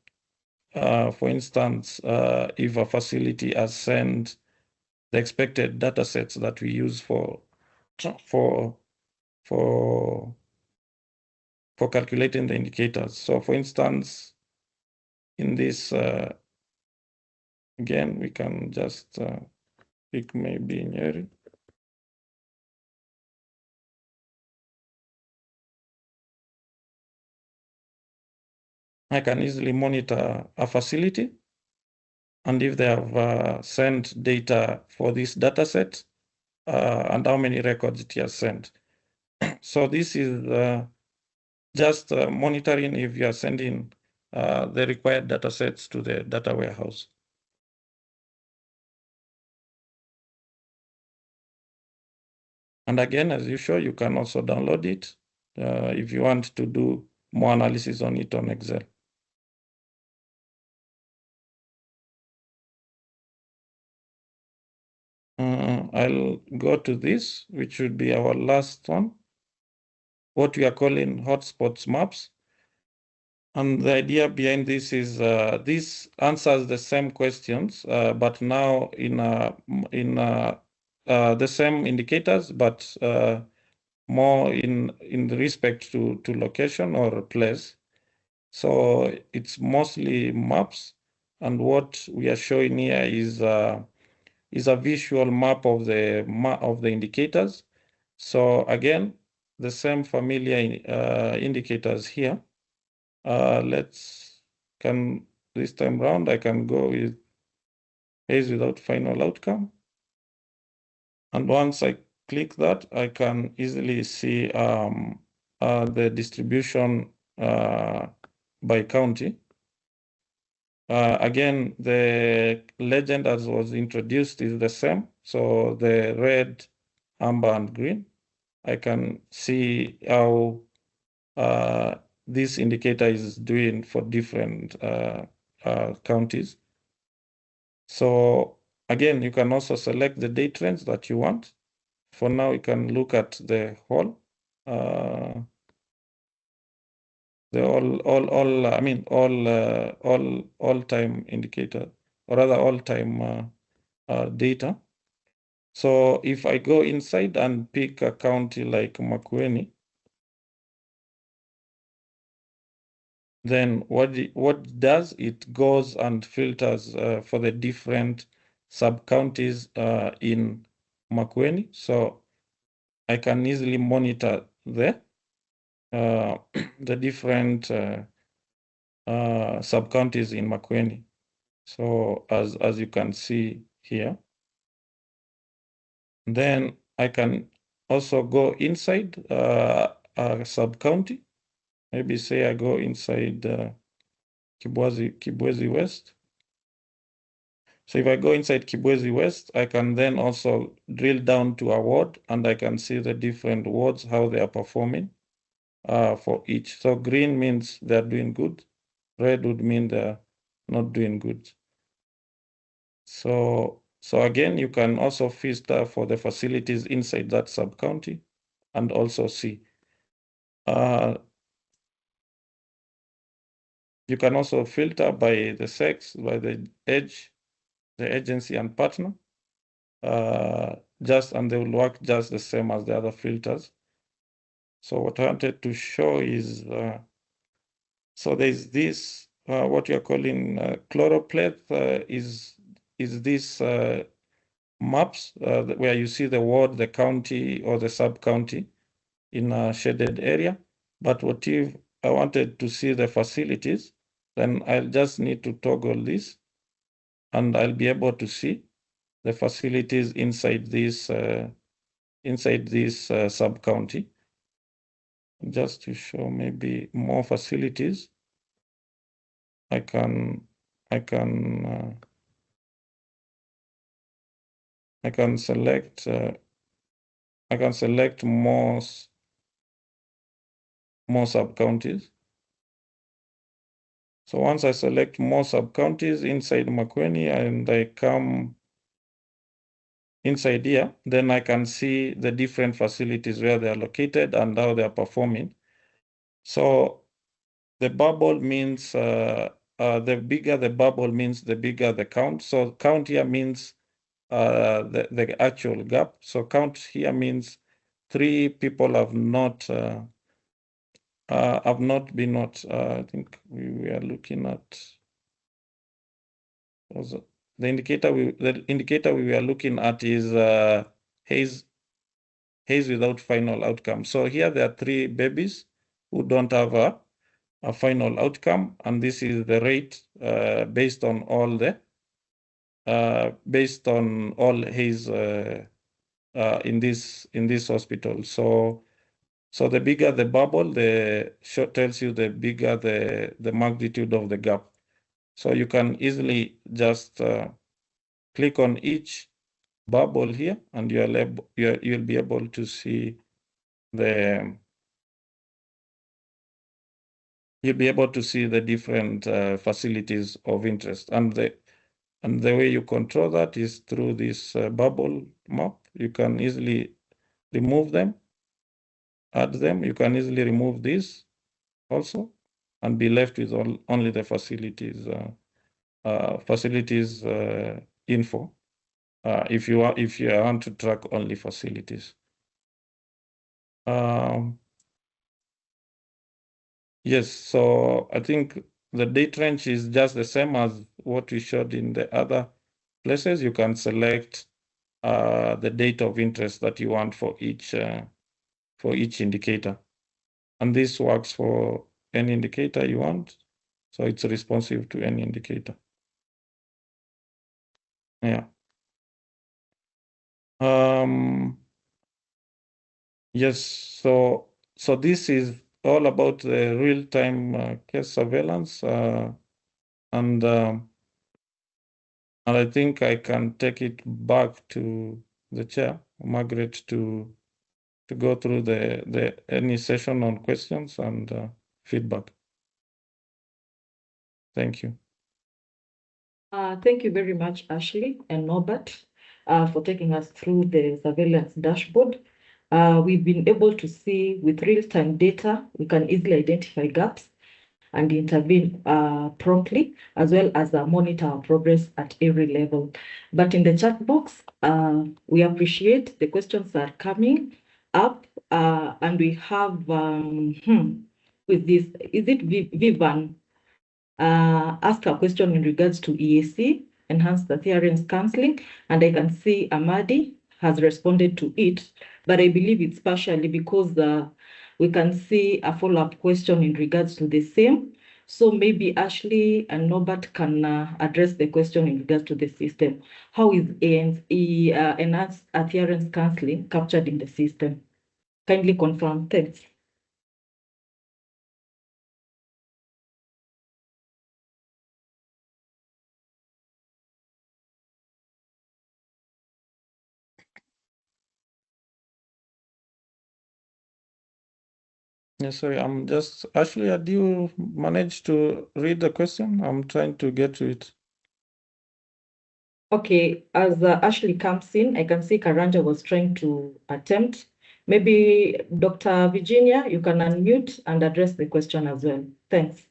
for instance, if a facility has sent the expected data sets that we use for calculating the indicators. So for instance, in this, again, we can just pick maybe Nyeri. I can easily monitor a facility, and if they have sent data for this data set, and how many records it has sent. So this is just monitoring if you are sending the required data sets to the data warehouse. And again, as usual, you can also download it if you want to do more analysis on it on Excel. I'll go to this, which should be our last one, what we are calling hotspots maps. And the idea behind this is this answers the same questions, but now in the same indicators, but more in respect to location or place. So it's mostly maps, and what we are showing here is a visual map of the indicators. So again, the same familiar indicators here. This time round, I can go with case without final outcome. And once I click that, I can easily see the distribution by county. Again, the legend as was introduced is the same. So the red, amber, and green. I can see how this indicator is doing for different counties. So again, you can also select the date range that you want. For now, you can look at the whole, all time indicator, or rather all time data. So if I go inside and pick a county like Makueni, then what it does, it goes and filters for the different sub-counties in Makueni. So I can easily monitor the different sub-counties in Makueni. So as you can see here, then I can also go inside a sub-county. Maybe say I go inside Kibwezi West. So if I go inside Kibwezi West, I can then also drill down to a ward, and I can see the different wards, how they are performing for each. So green means they're doing good. Red would mean they're not doing good. So again, you can also filter for the facilities inside that sub-county and also see. You can also filter by the sex, by the age, the agency and partner, and they will work just the same as the other filters. So what I wanted to show is, so there's this, what you're calling chloropleth is this maps where you see the ward, the county, or the sub-county in a shaded area. But what if I wanted to see the facilities, then I'll just need to toggle this, and I'll be able to see the facilities inside this sub-county. Just to show maybe more facilities, I can select more sub-counties. So once I select more sub-counties inside Makueni and I come inside here, then I can see the different facilities where they are located and how they are performing. So the bubble means, the bigger the bubble means the bigger the count. So count here means the actual gap. So count here means 3 people have not been not. I think we are looking at also the indicator. The indicator we were looking at is haze without final outcome. So here there are 3 babies who don't have a final outcome, and this is the rate based on all haze in this hospital. So the bigger the bubble, tells you the bigger the magnitude of the gap. So you can easily just click on each bubble here, and you'll be able to see the different facilities of interest, and the way you control that is through this bubble map. You can easily remove them, add them. You can easily remove this also, and be left with only the facilities info. If you want to track only facilities. Yes, so I think the date range is just the same as what we showed in the other places. You can select the date of interest that you want for each indicator, and this works for any indicator you want. So it's responsive to any indicator. Yeah. Yes. So this is all about the real-time case surveillance, and I think I can take it back to the chair, Margaret, to go through any session on questions and feedback. Thank you. Thank you very much, Ashley and Norbert, for taking us through the surveillance dashboard. We've been able to see with real-time data, we can easily identify gaps and intervene promptly, as well as monitor our progress at every level. But in the chat box, we appreciate the questions that are coming up, and we have, with this, is it Vivan? Ask a question in regards to EAC, enhanced adherence counseling, and I can see Amadi has responded to it, but I believe it's partially because we can see a follow-up question in regards to the same. So maybe Ashley and Norbert can address the question in regards to the system. How is enhanced adherence counseling captured in the system? Kindly confirm. Thanks. Yes, sorry, I'm just, Ashley, do you manage to read the question? I'm trying to get to it. Okay, as Ashley comes in, I can see Karanja was trying to attempt. Maybe Dr. Virginia, you can unmute and address the question as well. Thanks.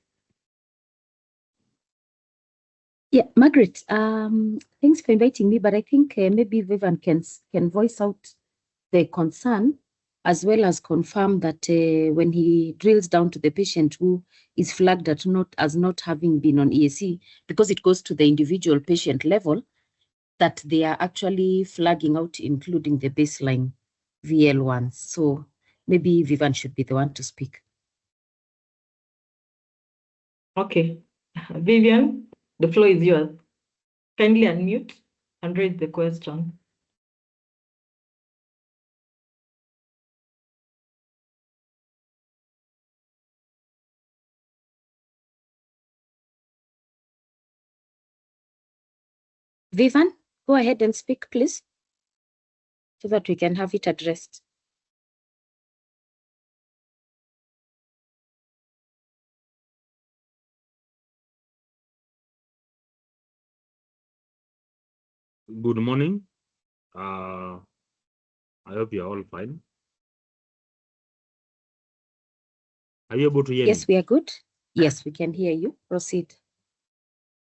Yeah, Margaret, thanks for inviting me, but I think maybe Vivian can voice out the concern as well as confirm that when he drills down to the patient who is flagged as not having been on EAC, because it goes to the individual patient level, that they are actually flagging out, including the baseline VL1s. So maybe Vivian should be the one to speak. Okay, Vivian, the floor is yours. Kindly unmute and raise the question. Vivian, go ahead and speak, please, so that we can have it addressed. Good morning. I hope you're all fine. Are you able to hear me? Yes, we are good. Yes, we can hear you. Proceed.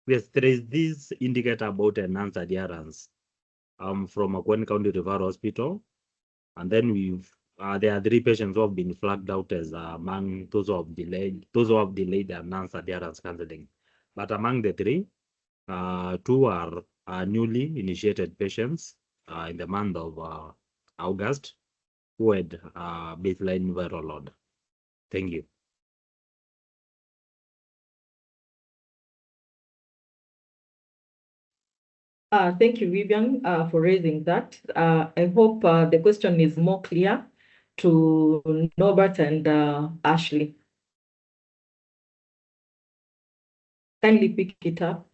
Yes, there is this indicator about enhanced adherence from Makueni County Referral Hospital. And then there are 3 patients who have been flagged out as among those who have delayed enhanced adherence counseling. But among the 3, 2 are newly initiated patients in the month of August who had baseline viral load. Thank you. Thank you, Vivian, for raising that. I hope the question is more clear to Norbert and Ashley. Kindly pick it up.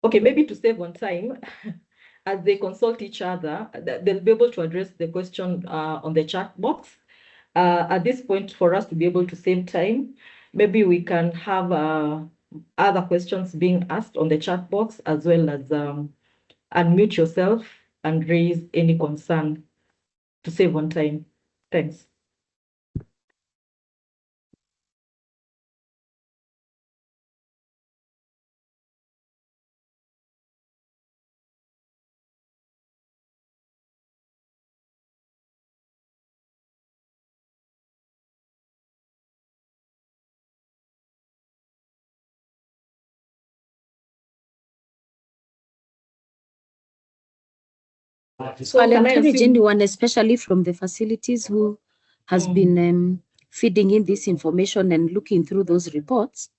Okay, maybe to save on time, as they consult each other, they'll be able to address the question on the chat box. At this point, for us to be able to save time, maybe we can have other questions being asked on the chat box, as well as unmute yourself and raise any concern to save on time. Thanks. So I'll can I encourage assume anyone, especially from the facilities, who has been feeding in this information and looking through those reports,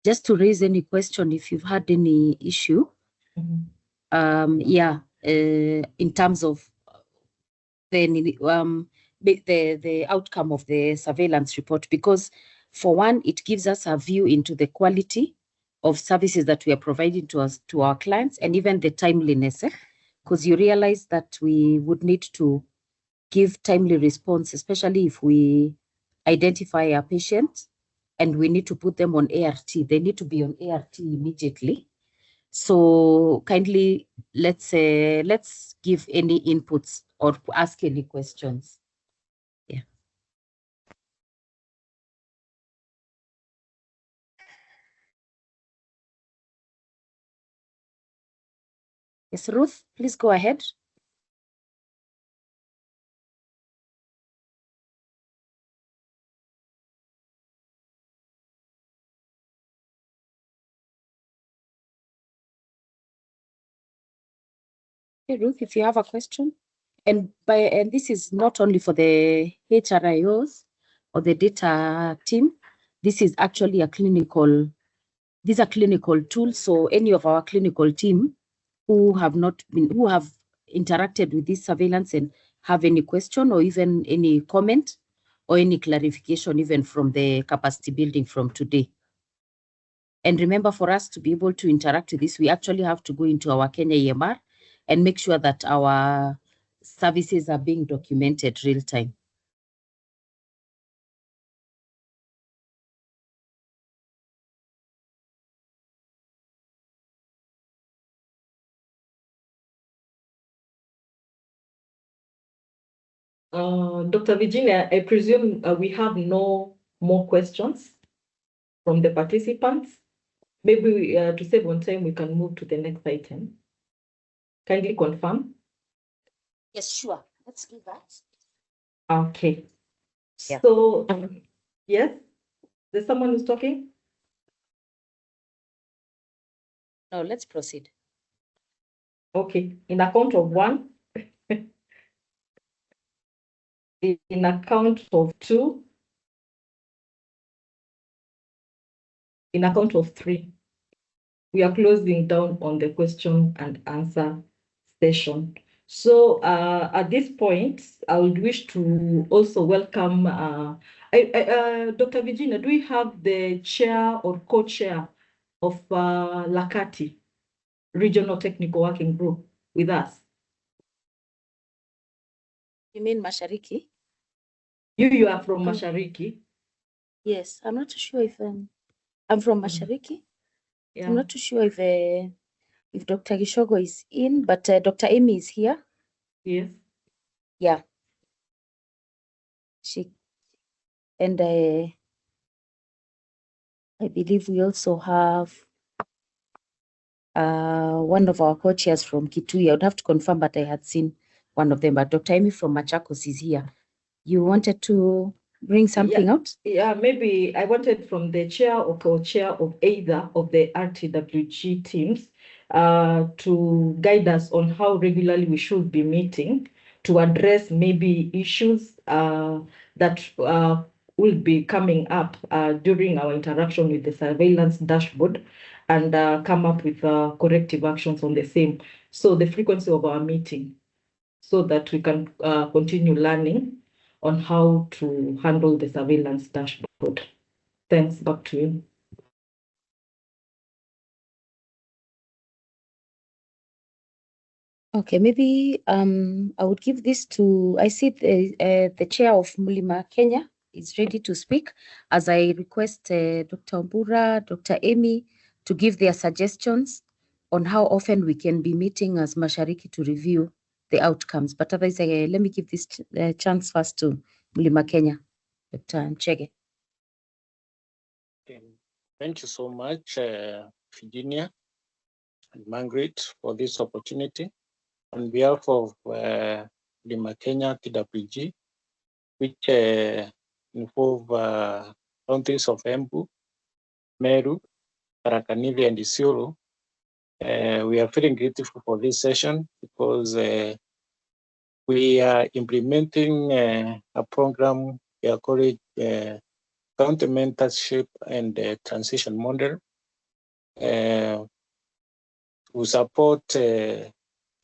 just to raise any question if you've had any issue. In terms of the outcome of the surveillance report, because for one, it gives us a view into the quality of services that we are providing to our clients, and even the timeliness, because you realize that we would need to give timely response, especially if we identify a patient and we need to put them on ART. They need to be on ART immediately. So kindly let's give any inputs or ask any questions. Yeah. Yes, Ruth, please go ahead. Okay, Ruth, if you have a question, and this is not only for the HRIOs or the data team, this is actually these are clinical tools. So any of our clinical team who have interacted with this surveillance and have any question or even any comment or any clarification, even from the capacity building from today. And remember, for us to be able to interact with this, we actually have to go into our Kenya EMR and make sure that our services are being documented real time. Dr. Virginia, I presume we have no more questions from the participants. Maybe to save on time, we can move to the next item. Kindly confirm. Yes, sure. Let's do that. Okay. Yeah. So, yes, there's someone who's talking? No, let's proceed. Okay, in a count of 1, in a count of 2, in a count of 3, we are closing down on the question and answer session. So at this point, I would wish to also welcome Dr. Virginia. Do we have the chair or co-chair of Lakati Regional Technical Working Group with us? You mean Mashariki? You are from Mashariki? Yes, I'm not too sure if I'm from Mashariki. Yeah. I'm not too sure if Dr. Gishogo is in, but Dr. Amy is here. Yes. Yeah. And I believe we also have one of our co-chairs from Kitui. I would have to confirm, but I had seen one of them. But Dr. Amy from Machakos is here. You wanted to bring something out? Yeah, maybe I wanted from the chair or co-chair of either of the RTWG teams to guide us on how regularly we should be meeting to address maybe issues that will be coming up during our interaction with the surveillance dashboard and come up with corrective actions on the same. So the frequency of our meeting, so that we can continue learning on how to handle the surveillance dashboard. Thanks, back to you. Okay, maybe I would give this to, I see the chair of Mulima Kenya is ready to speak, as I request Dr. Mbura, Dr. Amy to give their suggestions on how often we can be meeting as Mashariki to review the outcomes. But otherwise, let me give this chance first to Mulima Kenya, Dr. Nchege. Thank you so much, Virginia and Margaret, for this opportunity. On behalf of Lima Kenya TWG, which involve counties of Embu, Meru, Tharaka-Nithi, and Isiolo, we are feeling grateful for this session because we are implementing a program we are calling county mentorship and transition model to support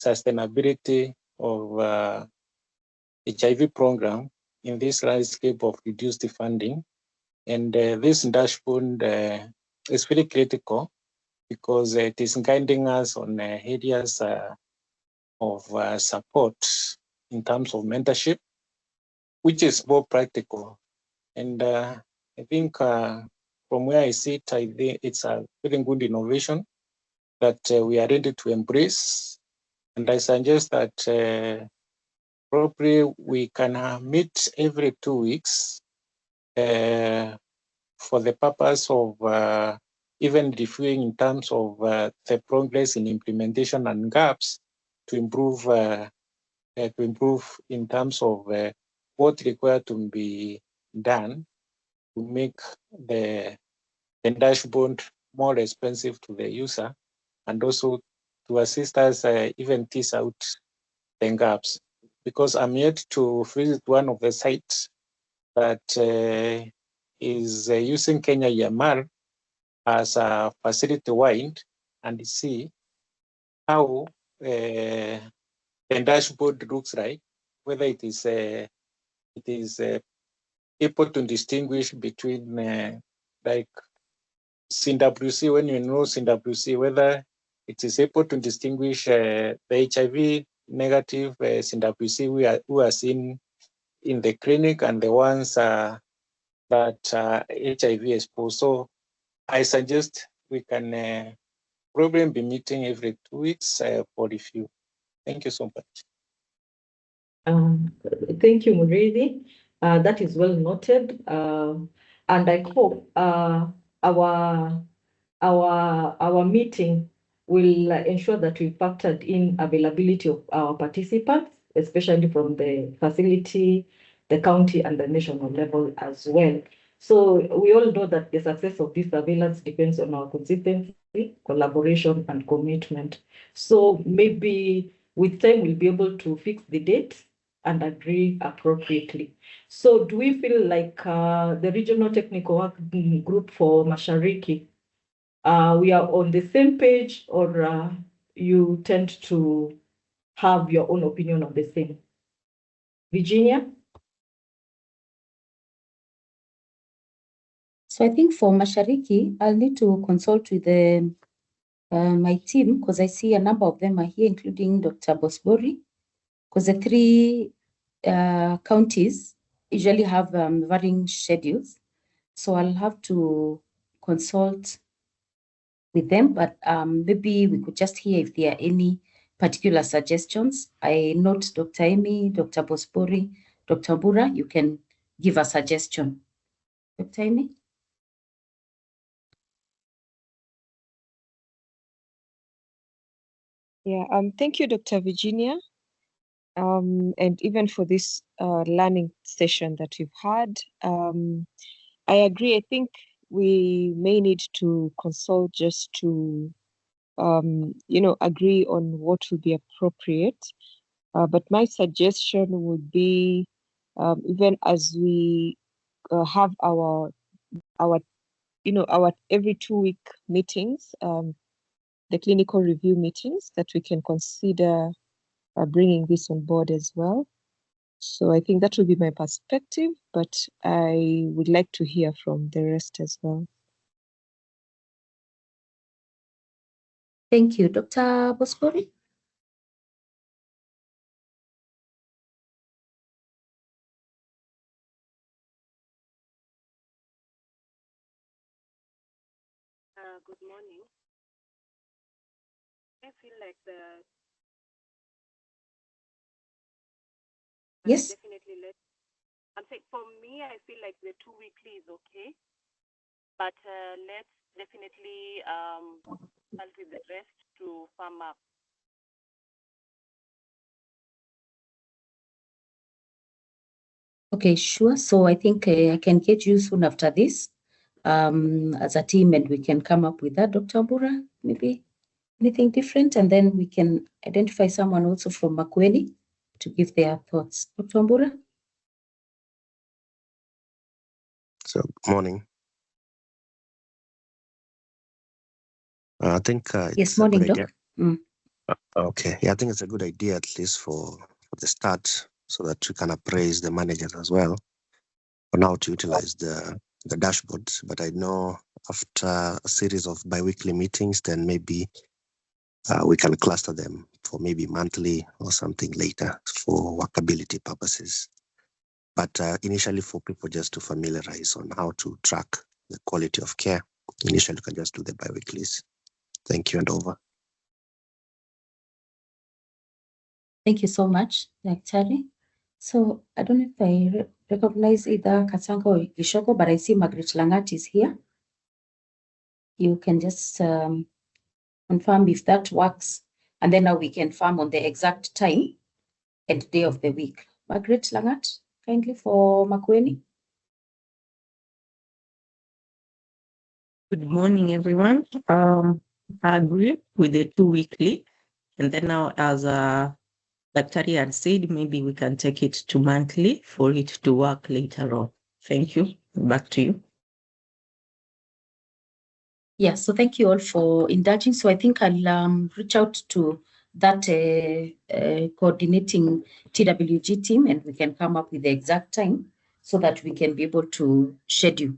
sustainability of HIV program in this landscape of reduced funding. And this dashboard is very critical because it is guiding us on areas of support in terms of mentorship, which is more practical. And I think from where I sit, I think it's a very good innovation that we are ready to embrace. And I suggest that probably we can meet every 2 weeks for the purpose of even reviewing in terms of the progress in implementation and gaps to improve in terms of what required to be done to make the dashboard more responsive to the user, and also to assist us even tease out the gaps. Because I'm yet to visit one of the sites that is using Kenya EMR as a facility wide and see how the dashboard looks like, whether it is able to distinguish between like CWC, when you know CWC, whether it is able to distinguish the HIV negative CWC who are seen in the clinic and the ones that are HIV exposed. So I suggest we can probably be meeting every 2 weeks for review. Thank you so much. Thank you, Murithi. That is well noted. And I hope our meeting will ensure that we factored in availability of our participants, especially from the facility, the county, and the national level as well. So we all know that the success of this surveillance depends on our consistency, collaboration, and commitment. So maybe with time we'll be able to fix the date and agree appropriately. So do we feel like the Regional Technical Working Group for Mashariki, we are on the same page, or you tend to have your own opinion on the same? Virginia? So I think for Mashariki, I'll need to consult with my team, because I see a number of them are here, including Dr. Bosbori, because the three counties usually have varying schedules. So I'll have to consult with them, but maybe we could just hear if there are any particular suggestions. I note Dr. Amy, Dr. Bosbori, Dr. Bura, you can give a suggestion. Dr. Amy? Yeah, thank you, Dr. Virginia. And even for this learning session that we've had. I agree. I think we may need to consult just to, agree on what will be appropriate. But my suggestion would be, even as we have our every 2-week meetings, the clinical review meetings, that we can consider bringing this on board as well. So I think that would be my perspective, but I would like to hear from the rest as well. Thank you. Dr. Bosbori? Good morning. I feel like Yes. definitely I'm saying for me, I feel like the 2 weekly is okay, but let's definitely help with the rest to farm up. Okay, sure. So I think I can get you soon after this as a team, and we can come up with that. Dr. Bura, maybe anything different? And then we can identify someone also from Makueni to give their thoughts. Dr. Bura? So, good morning. I think Yes, it's morning, a good Doc. idea. Okay, yeah, I think it's a good idea, at least for the start, so that we can appraise the managers as well on how to utilize the dashboards. But I know after a series of biweekly meetings, then maybe we can cluster them for maybe monthly or something later for workability purposes. But initially for people just to familiarize on how to track the quality of care, initially you can just do the biweeklies. Thank you and over. Thank you so much, Daktari. So I don't know if I recognize either Katanga or Gishoko, but I see Margaret Langat is here. You can just confirm if that works, and then now we can confirm on the exact time and day of the week. Margaret Langat, kindly for Makueni. Good morning, everyone. I agree with the 2 weekly, and then now, as Daktari had said, maybe we can take it to monthly for it to work later on. Thank you. Back to you. Yeah, so thank you all for indulging. So I think I'll reach out to that coordinating TWG team, and we can come up with the exact time so that we can be able to schedule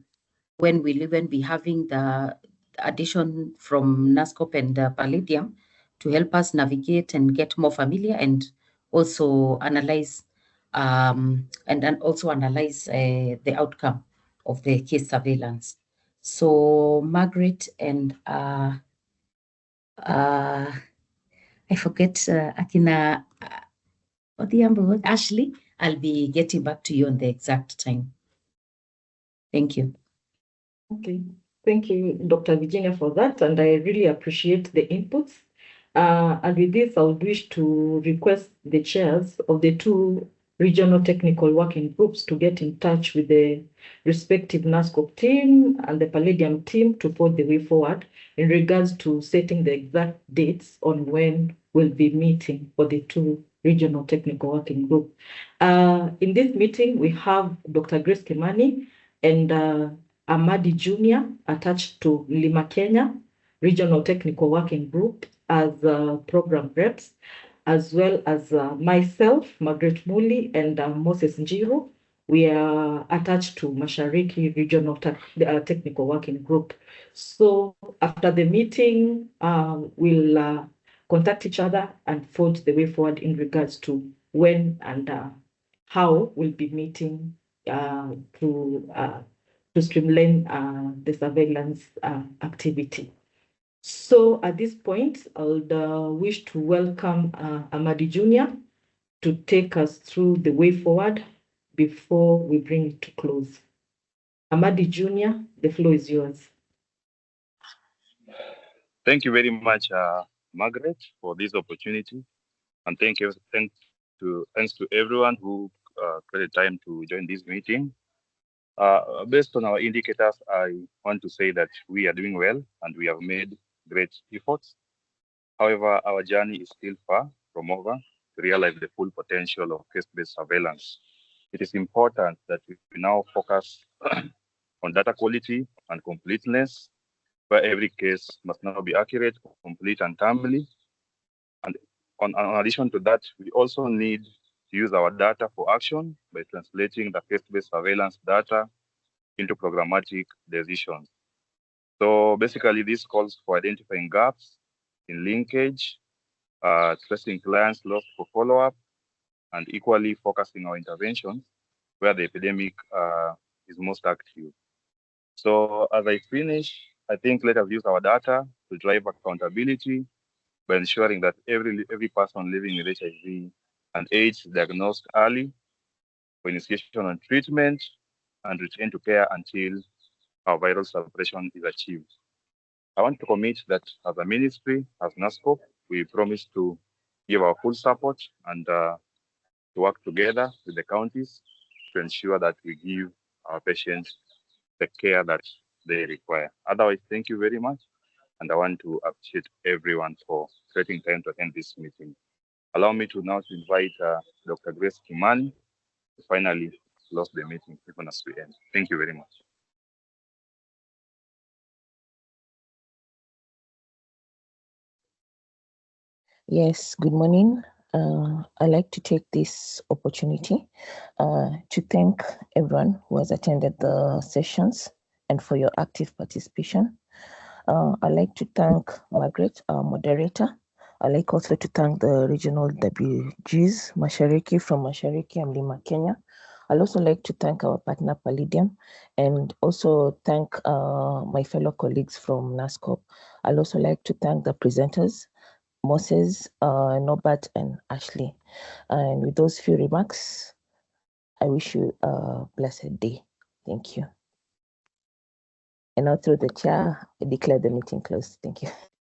when we'll even be having the addition from NASCOP and Palladium to help us navigate and get more familiar, and also analyze the outcome of the case surveillance. So Margaret and I forget Akina Odhiambo, Ashley, I'll be getting back to you on the exact time. Thank you. Okay, thank you, Dr. Virginia, for that, and I really appreciate the inputs. And with this, I would wish to request the chairs of the 2 regional technical working groups to get in touch with the respective NASCOP team and the Palladium team to forge the way forward in regards to setting the exact dates on when we'll be meeting for the 2 regional technical working group. In this meeting, we have Dr. Grace Kimani and Amadi Jr. attached to Lima Kenya Regional Technical Working Group as program reps, as well as myself, Margaret Muli, and Moses Njiru. We are attached to Mashariki Regional Technical Working Group. So after the meeting, we'll contact each other and forge the way forward in regards to when and how we'll be meeting to streamline the surveillance activity. So at this point, I would wish to welcome Amadi Jr. to take us through the way forward before we bring it to close. Amadi Jr., the floor is yours. Thank you very much, Margaret, for this opportunity. And thanks to everyone who created time to join this meeting. Based on our indicators, I want to say that we are doing well and we have made great efforts. However, our journey is still far from over to realize the full potential of case-based surveillance. It is important that we now focus on data quality and completeness, where every case must now be accurate, complete, and timely. And in addition to that, we also need to use our data for action by translating the case-based surveillance data into programmatic decisions. So basically, this calls for identifying gaps in linkage, tracing clients lost for follow-up, and equally focusing our interventions where the epidemic is most active. So as I finish, I think let us use our data to drive accountability by ensuring that every person living with HIV and AIDS is diagnosed early for initiation and treatment and return to care until our viral suppression is achieved. I want to commit that as a ministry, as NASCOP, we promise to give our full support and to work together with the counties to ensure that we give our patients the care that they require. Otherwise, thank you very much. And I want to appreciate everyone for taking time to attend this meeting. Allow me to now invite Dr. Grace Kimani to finally close the meeting even as we end. Thank you very much. Yes, good morning. I'd like to take this opportunity to thank everyone who has attended the sessions and for your active participation. I'd like to thank Margaret, our moderator. I'd like also to thank the regional WGs, Mashariki from Mashariki and Mlima Kenya. I'd also like to thank our partner Palladium and also thank my fellow colleagues from NASCOP. I'd also like to thank the presenters, Moses, Norbert, and Ashley. And with those few remarks, I wish you a blessed day. Thank you. And now through the chair, I declare the meeting closed. Thank you.